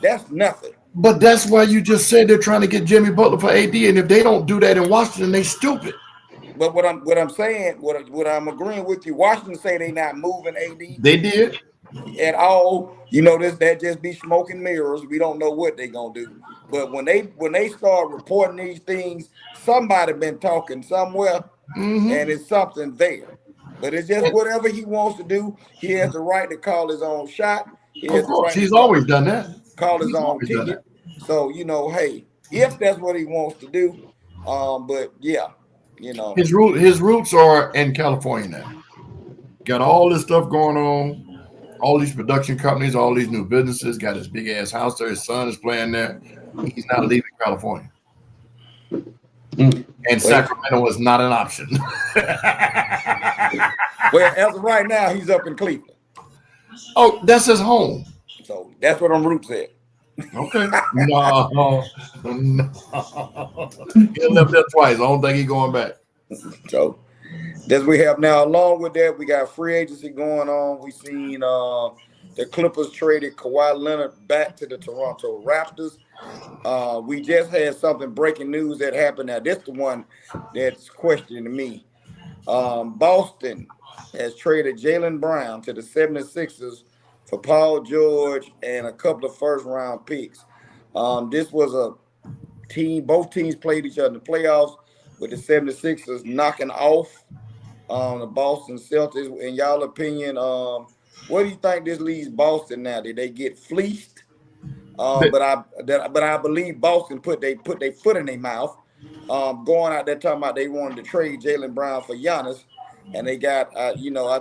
That's nothing. But that's why you just said they're trying to get Jimmy Butler for AD, and if they don't do that in Washington, they stupid. But what I'm saying, what I'm agreeing with you, Washington say they not moving AD. They did at all. You know that just be smoke and mirrors. We don't know what they're gonna do. But when they start reporting these things, somebody been talking somewhere, and it's something there. But it's just whatever he wants to do. He has the right to call his own shot. Of course, he's always done that. Call his own ticket. So hey, if that's what he wants to do, but yeah, his roots are in California now. Got all this stuff going on, all these production companies, all these new businesses. Got his big ass house there. His son is playing there. He's not leaving California. And Sacramento is not an option. Well, as of right now, he's up in Cleveland. Oh, that's his home. So that's what them roots at. Okay. No. He left there twice. I don't think he's going back. So that's we have now. Along with that, we got free agency going on. We seen the Clippers traded Kawhi Leonard back to the Toronto Raptors. We just had something breaking news that happened. Now, this is the one that's questioning me. Boston has traded Jaylen Brown to the 76ers for Paul George and a couple of first-round picks. This was a team. Both teams played each other in the playoffs, with the 76ers knocking off the Boston Celtics. In y'all opinion, what do you think this leaves Boston now? Did they get fleeced? But I believe Boston put their foot in their mouth, going out there talking about they wanted to trade Jaylen Brown for Giannis, and they got I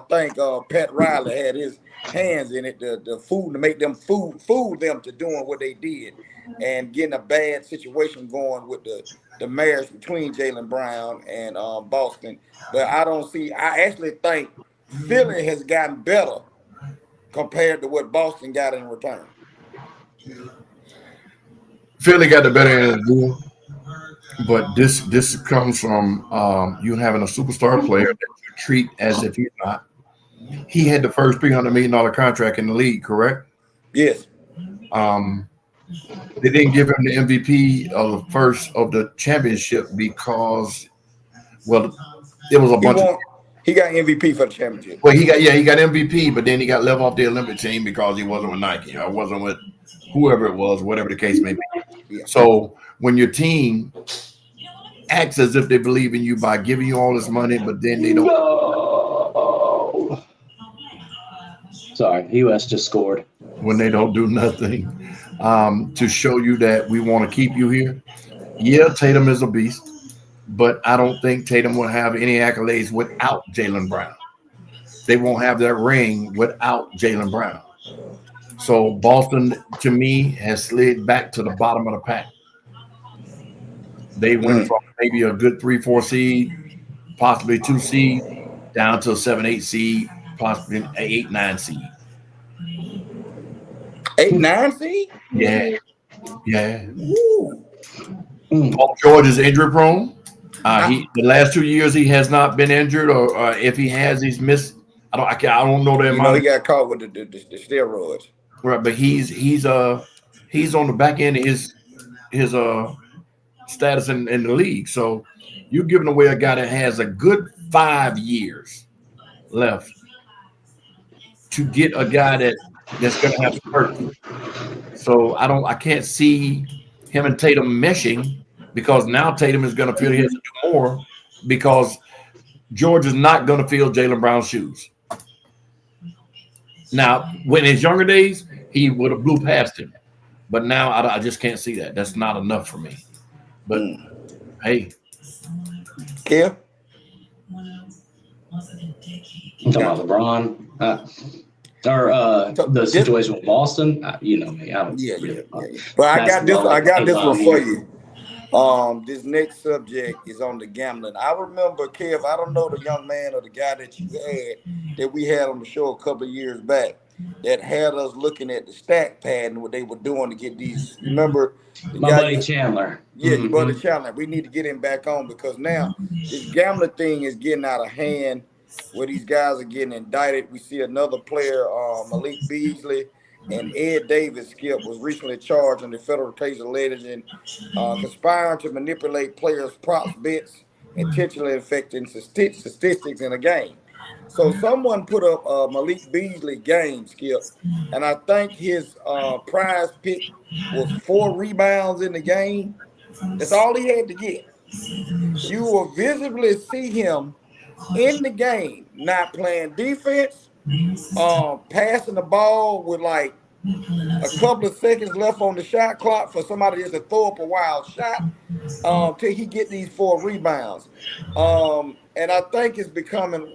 think Pat Riley had his hands in it, the food to make them fool them to doing what they did, and getting a bad situation going with the marriage between Jaylen Brown and Boston. But I actually think Philly has gotten better compared to what Boston got in return. Philly got the better end of the deal, but this comes from you having a superstar player that you treat as if he's not. He had the first $300 million contract in the league, correct? Yes. They didn't give him the MVP of the championship because, well, it was a bunch of. He got MVP for the championship. Well, he got MVP, but then he got left off the Olympic team because he wasn't with Nike. I wasn't with whoever it was, whatever the case may be. Yeah. So when your team acts as if they believe in you by giving you all this money, but then they don't. No. Sorry, US just scored. When they don't do nothing to show you that we want to keep you here. Yeah, Tatum is a beast, but I don't think Tatum will have any accolades without Jaylen Brown. They won't have that ring without Jaylen Brown. So Boston, to me, has slid back to the bottom of the pack. They went from maybe a good 3-4 seed, possibly 2 seed, down to a 7-8 seed, possibly an 8-9 seed. 8-9 seed? Yeah. Paul George is injury prone. The last 2 years he has not been injured, or if he has, he's missed. I don't know that. He got caught with the steroids. Right, but he's on the back end of his status in the league. So you're giving away a guy that has a good 5 years left to get a guy that's going to have some hurt. So I can't see him and Tatum meshing, because now Tatum is going to feel he has to do more, because George is not going to fill Jaylen Brown's shoes. Now, when in his younger days, he would have blew past him. But now I just can't see that. That's not enough for me. But Hey, Kev? I'm talking about LeBron. The situation with Boston. You know me. I don't really But I got this. basketball I like got this one for here. you. This next subject is on the gambling. I remember, Kev, I don't know the young man or the guy that you had that we had on the show a couple of years back that had us looking at the stack pad and what they were doing to get these. You remember the My guy? buddy Chandler. Yeah, your buddy Chandler. We need to get him back on because now this gambling thing is getting out of hand where these guys are getting indicted. We see another player, Malik Beasley and Ed Davis, Skip, was recently charged in the federal case alleging conspiring to manipulate players' props bets, intentionally affecting statistics in a game. So someone put up a Malik Beasley game, Skip, and I think his prize pick was 4 rebounds in the game. That's all he had to get. You will visibly see him in the game, not playing defense, passing the ball with like a couple of seconds left on the shot clock for somebody just to throw up a wild shot till he get these 4 rebounds. And I think it's becoming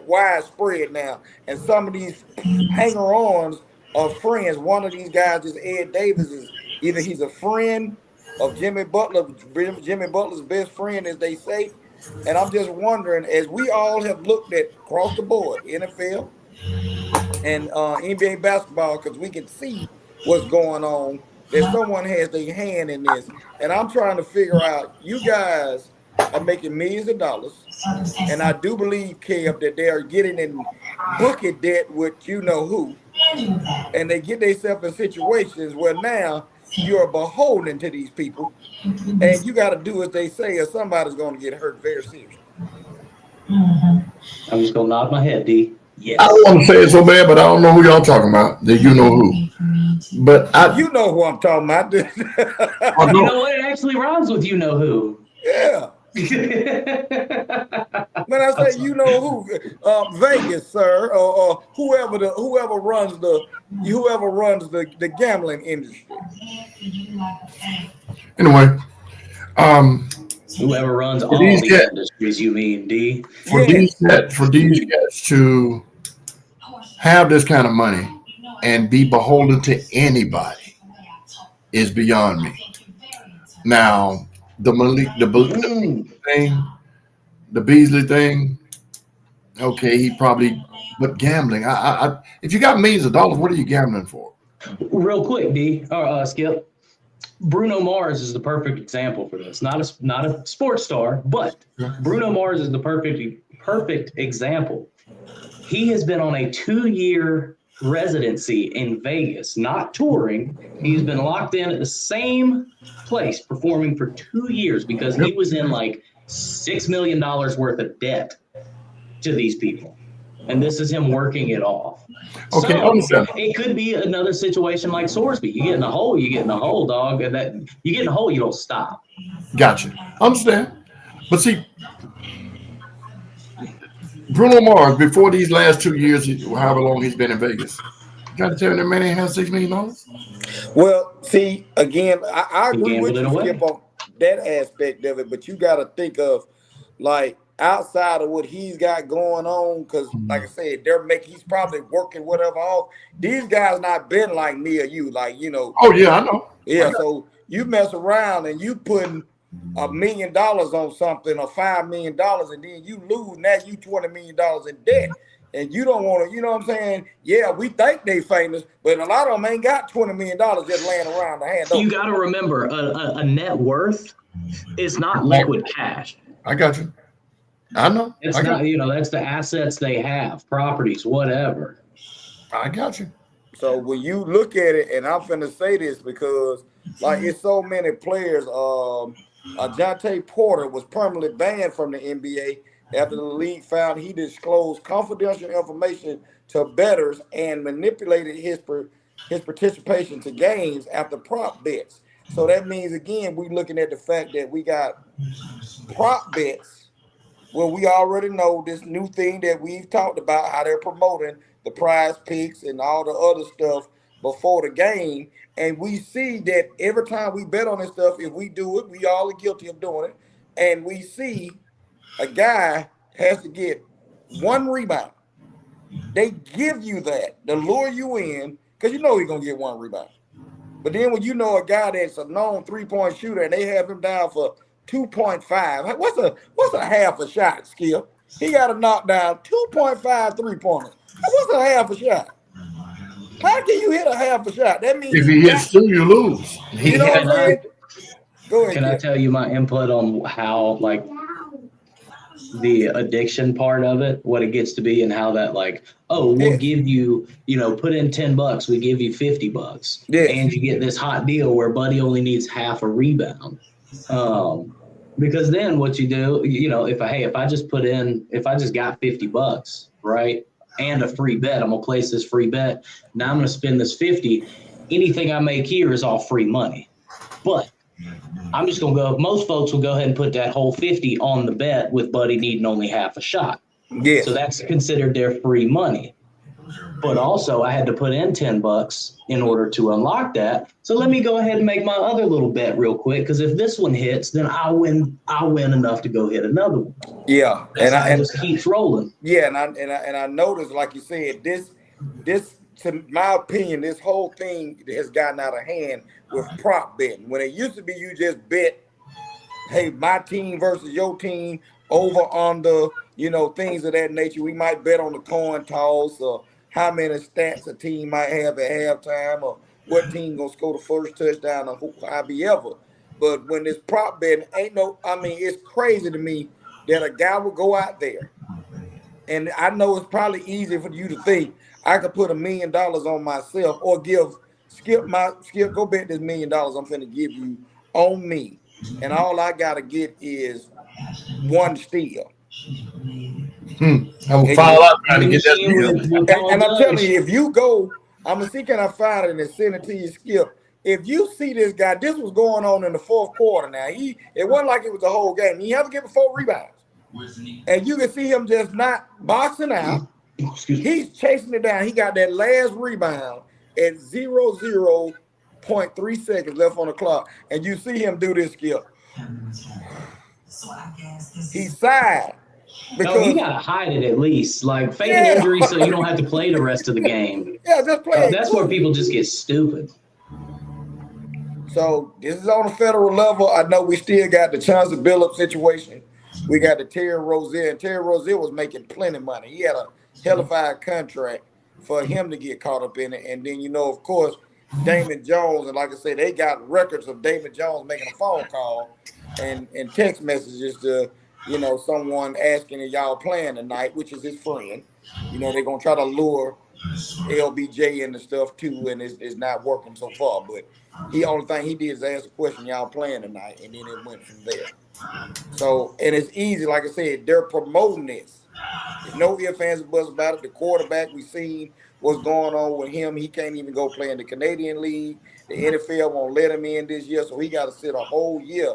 widespread now. And some of these hanger-ons are friends. One of these guys is Ed Davis. Is either he's a friend of Jimmy Butler, Jimmy Butler's best friend, as they say. And I'm just wondering, as we all have looked at across the board, NFL and NBA basketball, because we can see what's going on, that someone has their hand in this. And I'm trying to figure out, you guys are making millions of dollars. And I do believe, Kev, that they are getting in bookie debt with you know who. And they get themselves in situations where now you're beholden to these people. And you got to do as they say, or somebody's going to get hurt very seriously. I'm just going to nod my head, D. Yes. I don't want to say it so bad, but I don't know who y'all talking about. That you know who. But you know who I'm talking about. You know what? It actually rhymes with you know who. Yeah. When I say you know who, Vegas, sir, or whoever runs the gambling industry. Anyway, whoever runs all these industries, you mean, D? For these cats to have this kind of money and be beholden to anybody is beyond me. Now, the Beasley thing, okay, he probably, but gambling, if you got millions of dollars, what are you gambling for? Real quick, D, Skip. Bruno Mars is the perfect example for this. Not a sports star, but Bruno Mars is the perfect example. He has been on a 2-year residency in Vegas, not touring. He's been locked in at the same place performing for 2 years because he was in like $6 million worth of debt to these people. And this is him working it off. Okay, so it could be another situation like Sorsby. You get in a hole, dog. And that you get in a hole, you don't stop. Gotcha. Understand. But see, Bruno Mars, before these last 2 years, however long he's been in Vegas, you got to tell me that man ain't had $6 million? Well, see, again, I agree with you, Skip, on that aspect of it, but you got to think of, like, outside of what he's got going on, because like I said, he's probably working whatever off. These guys not been like me or you, like, you know. Oh yeah, I know. Yeah, so you mess around and you putting $1 million on something or $5 million, and then you lose. Now you $20 million in debt, and you don't want to. You know what I'm saying? Yeah, we think they famous, but a lot of them ain't got $20 million just laying around the hand. You got to remember, a net worth is not liquid cash. I got you. I know. It's not, that's the assets they have, properties, whatever. I got you. So when you look at it, and I'm finna say this because, like, it's so many players. Jonte Porter was permanently banned from the NBA after the league found he disclosed confidential information to bettors and manipulated his participation to games after prop bets. So that means, again, we're looking at the fact that we got prop bets. Well, we already know this new thing that we've talked about, how they're promoting the prize picks and all the other stuff before the game. And we see that every time we bet on this stuff, if we do it, we all are guilty of doing it. and we see a guy has to get 1 rebound. They give you that to lure you in because you know he's gonna get 1 rebound. But then when you know a guy that's a known 3-point shooter and they have him down for 2.5, what's a half a shot, Skip? He got to knock down 2.5 3-pointers. What's a half a shot? How can you hit a half a shot? That means if he hits 2, you lose. You know what I'm saying? Go ahead. Can I tell you my input on how like the addiction part of it, what it gets to be, and how that like, oh, we'll give you, put in $10, we give you $50, and you get this hot deal where Buddy only needs half a rebound. Because then what you do, if I just got $50, right, and a free bet, I'm gonna place this free bet. Now I'm gonna spend this 50. Anything I make here is all free money, but I'm just going to go. Most folks will go ahead and put that whole 50 on the bet with Buddy needing only half a shot. Yeah. So that's considered their free money. But also I had to put in $10 in order to unlock that. So let me go ahead and make my other little bet real quick. Because if this one hits, then I'll win enough to go hit another one. Yeah. And it just keeps rolling. Yeah. And I noticed, like you said, this, to my opinion, this whole thing has gotten out of hand with prop betting. When it used to be you just bet, hey, my team versus your team, over under, things of that nature. We might bet on the coin toss or how many stats a team might have at halftime or what team gonna score the first touchdown or however. But when this prop betting it's crazy to me that a guy would go out there, and I know it's probably easy for you to think, I could put $1 million on myself or give Skip, go bet this $1 million I'm finna give you on me. And all I gotta get is 1 steal. I will follow up trying to get that steal. And I'm telling you, if you go, I'm gonna see can I find it and send it to you, Skip. If you see this guy, this was going on in the 4th quarter now. It wasn't like it was the whole game. He had to give 4 rebounds. And you can see him just not boxing out. He's chasing it down. He got that last rebound at 0.3 seconds left on the clock. And you see him do this, Skip. He's sighed. No, you gotta hide it at least. Like fake an injury so you don't have to play the rest of the game. Yeah, just play. That's where people just get stupid. So this is on a federal level. I know we still got the Chauncey Billups situation. We got the Terry Rozier. And Terry Rozier was making plenty of money. He had a hellified contract for him to get caught up in it. And then, of course, Damon Jones. And like I said, they got records of Damon Jones making a phone call and text messages to, someone asking if y'all playing tonight, which is his friend. They're going to try to lure LBJ into stuff too, and it's not working so far. But the only thing he did is ask a question, y'all playing tonight, and then it went from there. So, and it's easy, like I said, they're promoting this. There's no ifs, ands, or buts about it. The quarterback, we seen what's going on with him. He can't even go play in the Canadian League. The NFL won't let him in this year, so he got to sit a whole year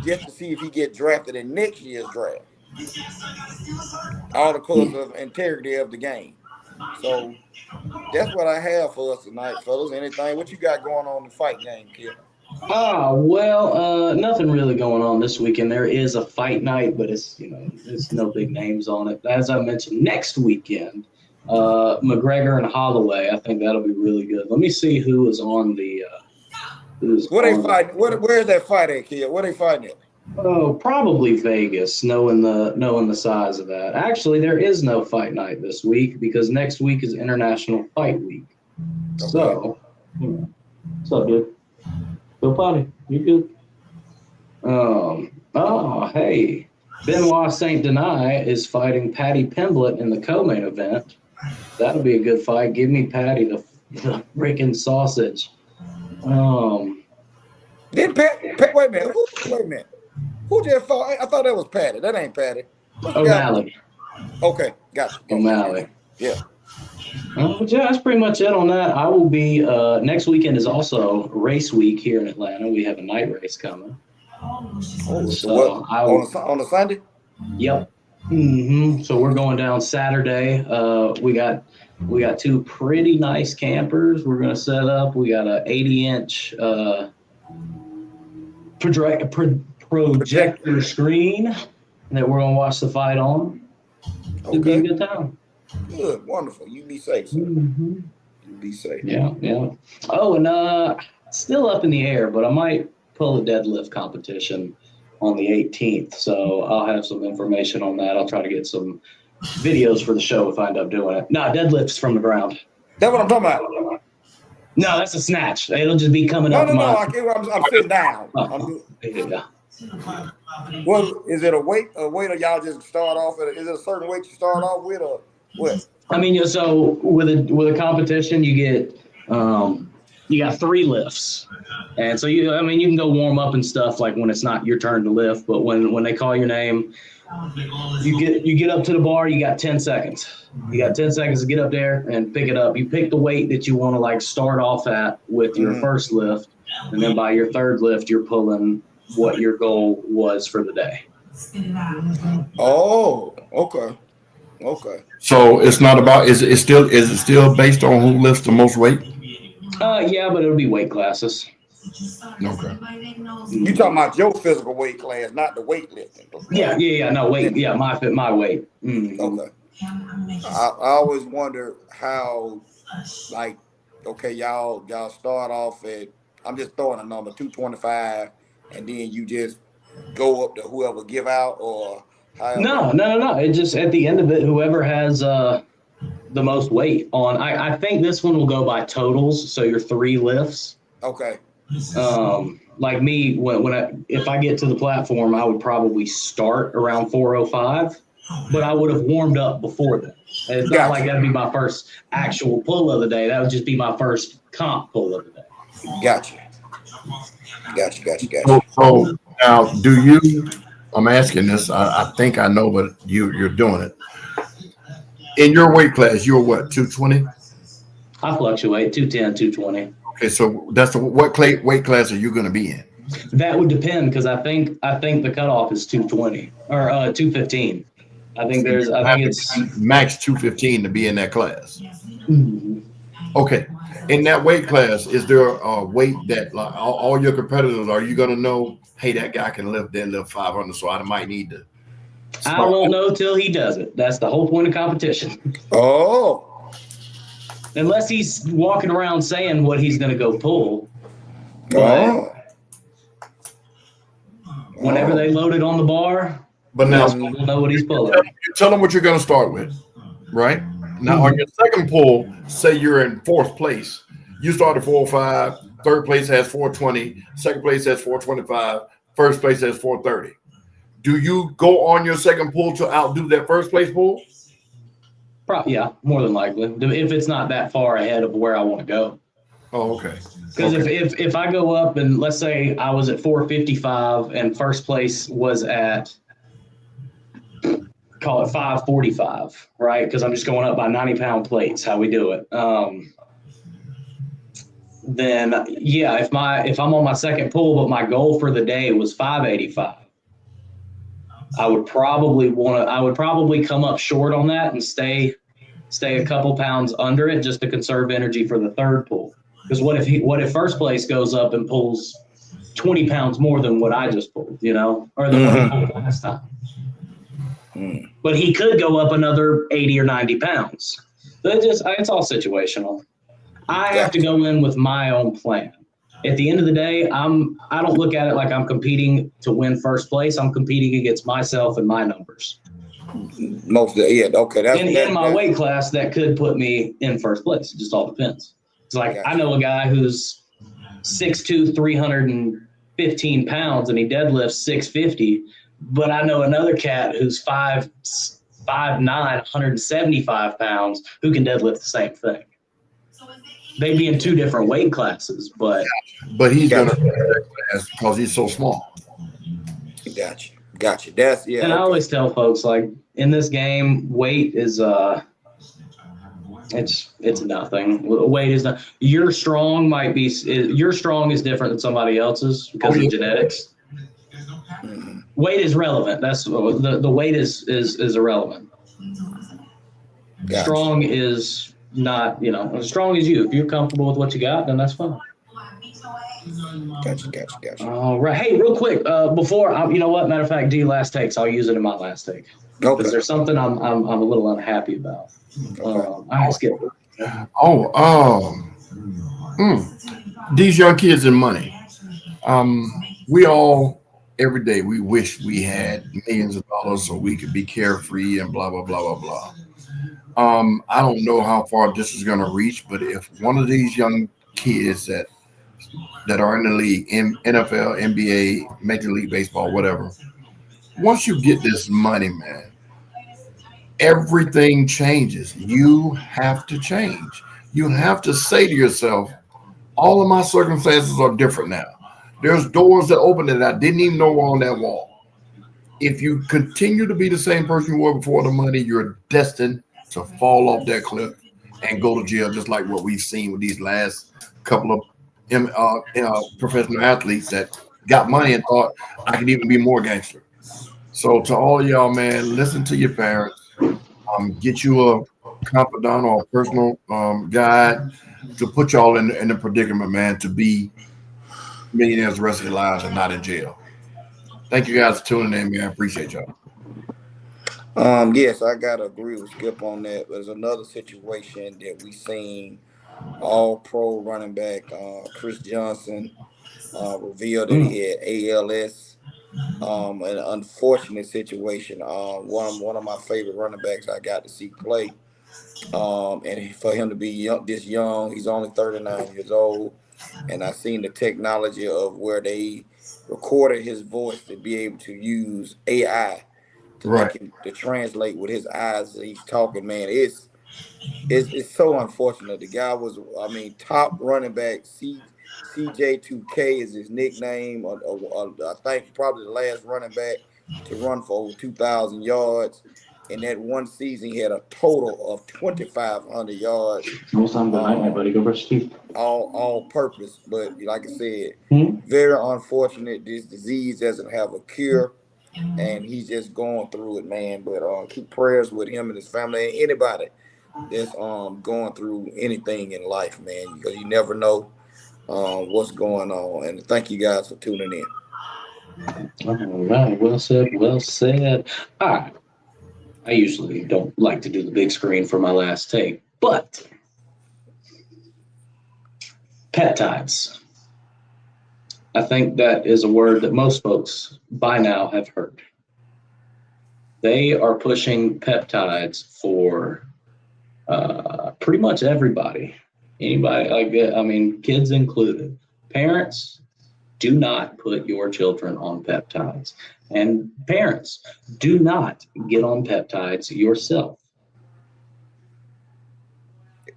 just to see if he get drafted in next year's draft. All because of integrity of the game. So that's what I have for us tonight, fellas. Anything? What you got going on in the fight game, kid? Nothing really going on this weekend. There is a fight night, but it's no big names on it. As I mentioned, next weekend, McGregor and Holloway. I think that'll be really good. Let me see who is on the. Where they fighting? Where's that fight at, kid? Where they fighting at? Oh, probably Vegas, knowing the size of that. Actually, there is no fight night this week because next week is International Fight Week. Okay. So, what's up, dude? Bill Potty, you good? Hey, Benoit Saint Denis is fighting Patty Pimblett in the co-main event. That'll be a good fight. Give me Patty the freaking sausage. Wait a minute. Who just fought? I thought that was Patty. That ain't Patty. O'Malley. Okay, gotcha. O'Malley. Yeah. But yeah, that's pretty much it on that. I will be next weekend is also race week here in Atlanta. We have a night race coming. On a Sunday? Yep. Mm-hmm. So we're going down Saturday. We got 2 pretty nice campers. We're gonna set up. We got a 80-inch projector screen that we're gonna watch the fight on. It'll be a good time. Good, wonderful. You be safe, sir. Mm-hmm. You be safe. Yeah. Oh, and still up in the air, but I might pull a deadlift competition on the 18th. So I'll have some information on that. I'll try to get some videos for the show if I end up doing it. No, deadlifts from the ground. That's what I'm talking about. No, that's a snatch. It'll just be coming up. No. I'm sitting down. Yeah. Well, is it a weight? Or y'all just start off at? Is it a certain weight you start off with, or what? I mean, so with a competition, you get you got 3 lifts, and so you can go warm up and stuff like when it's not your turn to lift, but when they call your name, you get up to the bar. You got 10 seconds. You got 10 seconds to get up there and pick it up. You pick the weight that you want to like start off at with your first lift, and then by your third lift, you're pulling what your goal was for the day. Oh, okay. So it's not about is it still based on who lifts the most weight? Yeah, but it'll be weight classes. Okay. You talking about your physical weight class, not the weightlifting? Yeah. No, weight. Yeah, my weight. Mm-hmm. Okay. I always wonder how, like, okay, y'all start off at, I'm just throwing a number, 225, and then you just go up to whoever give out, or however? No. It just at the end of it, whoever has the most weight on. I think this one will go by totals. So your 3 lifts. Okay. Like me, if I get to the platform, I would probably start around 405, but I would have warmed up before that. It's not like that'd be my first actual pull of the day. That would just be my first comp pull of the day. Gotcha. So now, I'm asking this, I think I know, but you're doing it. In your weight class, you're what, 220? I fluctuate, 210, 220. Okay, so that's what weight class are you going to be in? That would depend, because I think the cutoff is 220 or 215. I think it's max 215 to be in that class. Mm-hmm. Okay, in that weight class, is there a weight that like all your competitors, are you going to know, hey, that guy can deadlift 500, so I might need to? I won't know till he does it. That's the whole point of competition. Oh. Unless he's walking around saying what he's going to go pull. Whenever they load it on the bar, but now we'll know what he's pulling. You tell them what you're going to start with, right? Now, on your second pull, say you're in 4th place. You start at 405, 3rd place has 420, 2nd place has 425, 1st place has 430. Do you go on your second pull to outdo that 1st place pull? Yeah, more than likely. If it's not that far ahead of where I want to go. Oh, okay. Because if I go up and let's say I was at 455 and 1st place was at, call it 545, right? Because I'm just going up by 90-pound plates, how we do it. Then yeah, if I'm on my second pull, but my goal for the day was 585. I would probably come up short on that and stay a couple pounds under it just to conserve energy for the 3rd pull. Because what if 1st place goes up and pulls 20 pounds more than what I just pulled, or the one I pulled last time. But he could go up another 80 or 90 pounds. So it's all situational. I have to go in with my own plan. At the end of the day, I don't look at it like I'm competing to win 1st place. I'm competing against myself and my numbers. Okay. In my weight class, that could put me in 1st place. It just all depends. It's like I know a guy who's 6'2", 315 pounds, and he deadlifts 650. But I know another cat who's 5'9", 175 pounds, who can deadlift the same thing. They'd be in 2 different weight classes, but he's going to that class because he's so small. Gotcha. That's And I always tell folks, like, in this game, weight is it's nothing. Weight is not. Your strong is different than somebody else's because of genetics. Weight is relevant. That's the weight is irrelevant. Gotcha. Strong is not, as strong as you. If you're comfortable with what you got, then that's fine. Gotcha. All right. Hey, real quick, before you know what? Matter of fact, last takes. I'll use it in my last take because Okay. there's something I'm a little unhappy about. All right, Skip. These young kids and money. We all every day we wish we had millions of dollars so we could be carefree and blah blah blah blah blah. I don't know how far this is going to reach, but if one of these young kids that are in the league, in NFL, NBA, Major League Baseball, whatever, once you get this money, man, everything changes. You have to change. You have to say to yourself, all of my circumstances are different now. There's doors that open that I didn't even know were on that wall. If you continue to be the same person you were before the money, you're destined to fall off that cliff and go to jail, just like what we've seen with these last couple of professional athletes that got money and thought I could even be more gangster. So to all of y'all, man, listen to your parents. Get you a confidant or a personal guide to put y'all in the predicament, man, to be millionaires the rest of your lives and not in jail. Thank you guys for tuning in, man. I appreciate y'all. Yes, I gotta agree with Skip on that. There's another situation that we seen all pro running back Chris Johnson revealed that he had ALS. An unfortunate situation. One of my favorite running backs I got to see play. And for him to be this young, he's only 39 years old. And I seen the technology of where they recorded his voice to be able to use AI to Right. make him to translate with his eyes as he's talking. Man, it's so unfortunate. The guy was, I mean, top running back. CJ2K is his nickname. I think probably the last running back to run for over 2,000 yards. In that one season, he had a total of 2,500 yards. Buddy. Go brush your teeth. All purpose. But like I said, very unfortunate. This disease doesn't have a cure, and he's just going through it, man. But keep prayers with him and his family and anybody that's going through anything in life, man, because you never know what's going on. And thank you guys for tuning in. All right. Well said. Well said. All right. I usually don't like to do the big screen for my last take, but peptides. I think that is a word that most folks by now have heard. They are pushing peptides for pretty much everybody. Anybody like that, I mean, kids included. Parents, do not put your children on peptides. And parents, do not get on peptides yourself.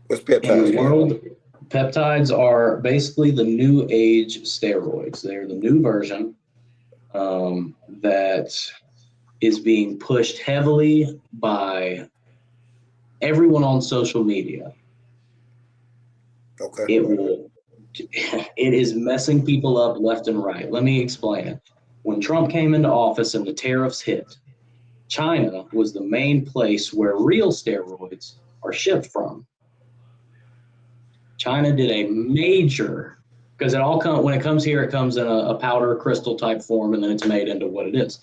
What's peptides? In the world, peptides are basically the new age steroids. They're the new version that is being pushed heavily by everyone on social media. Okay. It is messing people up left and right. Let me explain it. When Trump came into office and the tariffs hit, China was the main place where real steroids are shipped from. China did a major, because when it comes here, it comes in a powder crystal type form, and then it's made into what it is.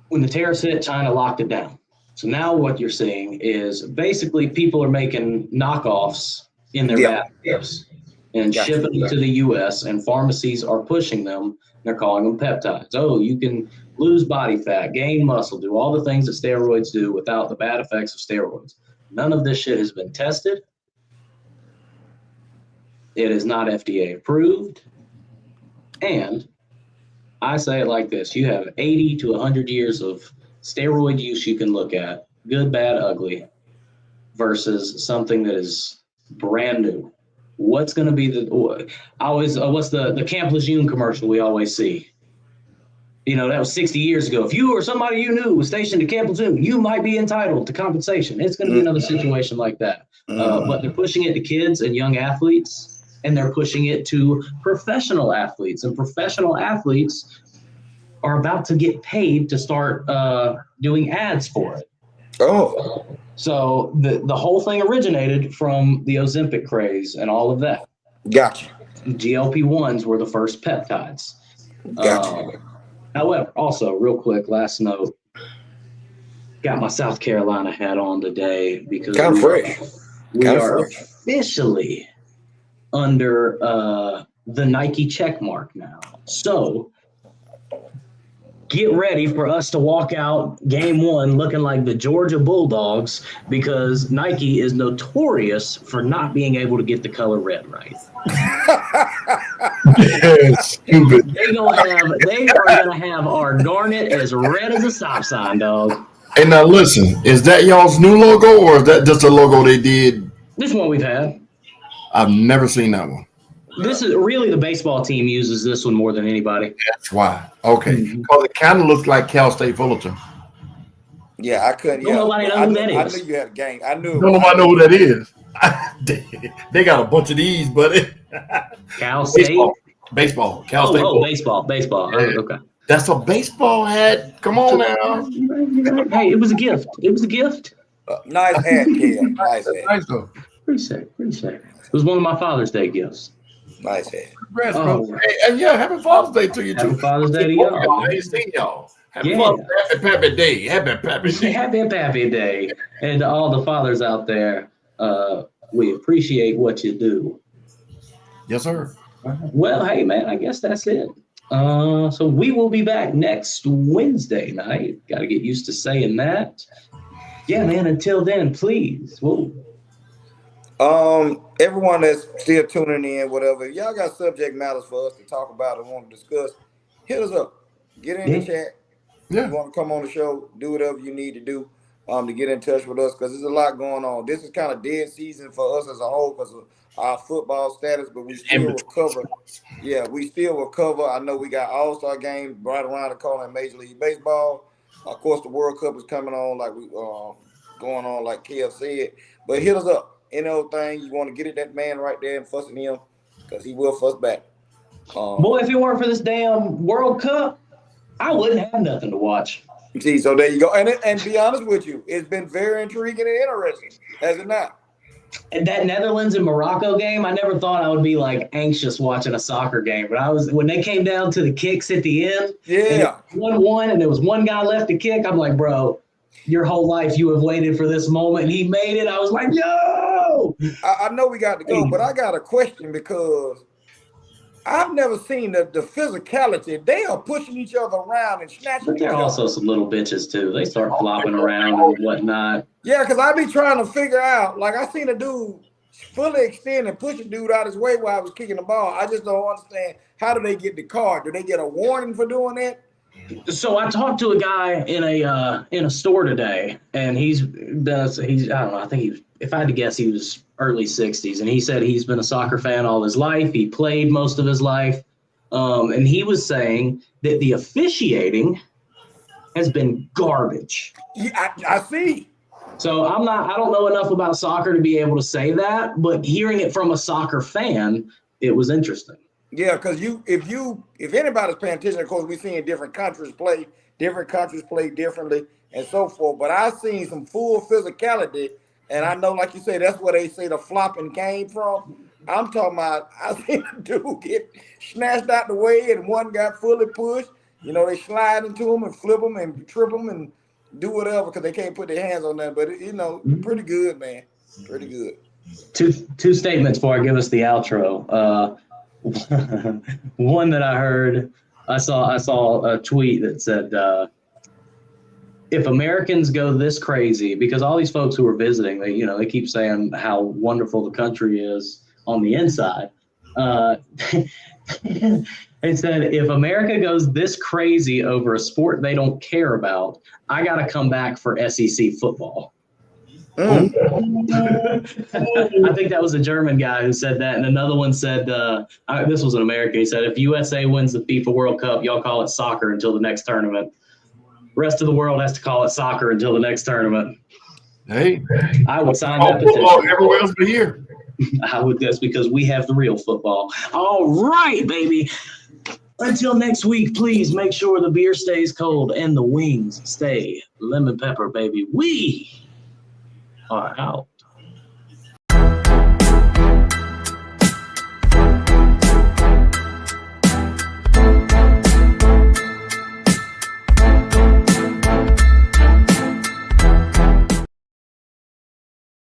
When the tariffs hit, China locked it down. So now what you're seeing is basically people are making knockoffs in their bathtubs and shipping them to the U.S., and pharmacies are pushing them. They're calling them peptides. Oh, you can lose body fat, gain muscle, do all the things that steroids do without the bad effects of steroids. None of this shit has been tested. It is not FDA approved. And I say it like this. You have 80 to 100 years of steroid use you can look at, good, bad, ugly, versus something that is brand new. What's going to be what's the Camp Lejeune commercial we always see? You know, that was 60 years ago. If you or somebody you knew was stationed at Camp Lejeune, you might be entitled to compensation. It's going to be another situation like that. But they're pushing it to kids and young athletes, and they're pushing it to professional athletes. And professional athletes are about to get paid to start doing ads for it. So the whole thing originated from the Ozempic craze and all of that. Gotcha. GLP-1s were the first peptides. Gotcha. However, also, real quick, last note, got my South Carolina hat on today because Kind of fresh. we are officially under the Nike check mark now. So get ready for us to walk out game one looking like the Georgia Bulldogs because Nike is notorious for not being able to get the color red right. Stupid. They are gonna have our garnet as red as a stop sign, dog. Hey, now listen, is that y'all's new logo or is that just a logo they did? This one we've had. I've never seen that one. This is really the baseball team uses this one more than anybody. That's why. Okay. Because it kind of looks like Cal State Fullerton. Yeah, I couldn't. Don't nobody know who that is. I knew you had a gang. I knew. Don't nobody know who that is. They got a bunch of these, buddy. Cal State? Baseball. Cal State. Baseball. Yeah. Oh, okay. That's a baseball hat. Come on now. Hey, it was a gift. Nice hat, Cal. Nice hat. Nice though. Appreciate it. It was one of my Father's Day gifts. Nice hat. Congrats, bro. Hey, and yeah, happy Father's Day to you too. Happy Father's Day to y'all. I ain't seen y'all. Happy Pappy Day. Happy Pappy Day. Happy Pappy Day. And to all the fathers out there, we appreciate what you do. Yes, sir. Well, hey, man, I guess that's it. So we will be back next Wednesday night. Got to get used to saying that. Yeah, man, until then, please. Whoa. Everyone that's still tuning in, whatever, if y'all got subject matters for us to talk about and want to discuss, hit us up. Get in the chat. Yeah. You want to come on the show, do whatever you need to do to get in touch with us because there's a lot going on. This is kind of dead season for us as a whole because of our football status, but we still will cover. Yeah, we still will cover. I know we got All-Star games right around the corner in Major League Baseball. Of course, the World Cup is coming on like we going on like Kev said. But hit us up. Any old thing you want to get at that man right there and fuss at him because he will fuss back. Boy, if it weren't for this damn World Cup, I wouldn't have nothing to watch. See, so there you go. And be honest with you, it's been very intriguing and interesting, has it not? And that Netherlands and Morocco game, I never thought I would be like anxious watching a soccer game, but I was when they came down to the kicks at the end. Yeah, 1-1, and there was one guy left to kick. I'm like, bro, your whole life you have waited for this moment, and he made it. I was like, yo. I know we got to go, but I got a question because I've never seen the physicality. They are pushing each other around and snatching. But they're also some little bitches too. They start flopping around and whatnot. Yeah, because I be trying to figure out. Like I seen a dude fully extend and push a dude out his way while I was kicking the ball. I just don't understand how do they get the card? Do they get a warning for doing that? So I talked to a guy in a store today, and he's I don't know. I think if I had to guess, he was early 60s, and he said he's been a soccer fan all his life. He played most of his life, and he was saying that the officiating has been garbage. Yeah, I see. So I don't know enough about soccer to be able to say that, but hearing it from a soccer fan, it was interesting. Yeah, because if anybody's paying attention, of course, we're seeing different countries play differently and so forth. But I've seen some full physicality, and I know, like you say, that's where they say the flopping came from. I'm talking about I seen a dude get snatched out the way, and one got fully pushed. You know, they slide into him and flip him and trip him and do whatever because they can't put their hands on that. But pretty good, man. Pretty good. Two statements before I give us the outro. One that I heard, I saw a tweet that said, if Americans go this crazy, because all these folks who are visiting, they keep saying how wonderful the country is on the inside. It said, if America goes this crazy over a sport they don't care about, I got to come back for SEC football. I think that was a German guy who said that, and another one said, this was an American, he said, if USA wins the FIFA World Cup, y'all call it soccer until the next tournament. Rest of the world has to call it soccer until the next tournament. Hey, I would sign that petition. Everywhere else but here. I would guess because we have the real football. All right, baby. Until next week, please make sure the beer stays cold and the wings stay lemon pepper, baby. We are out.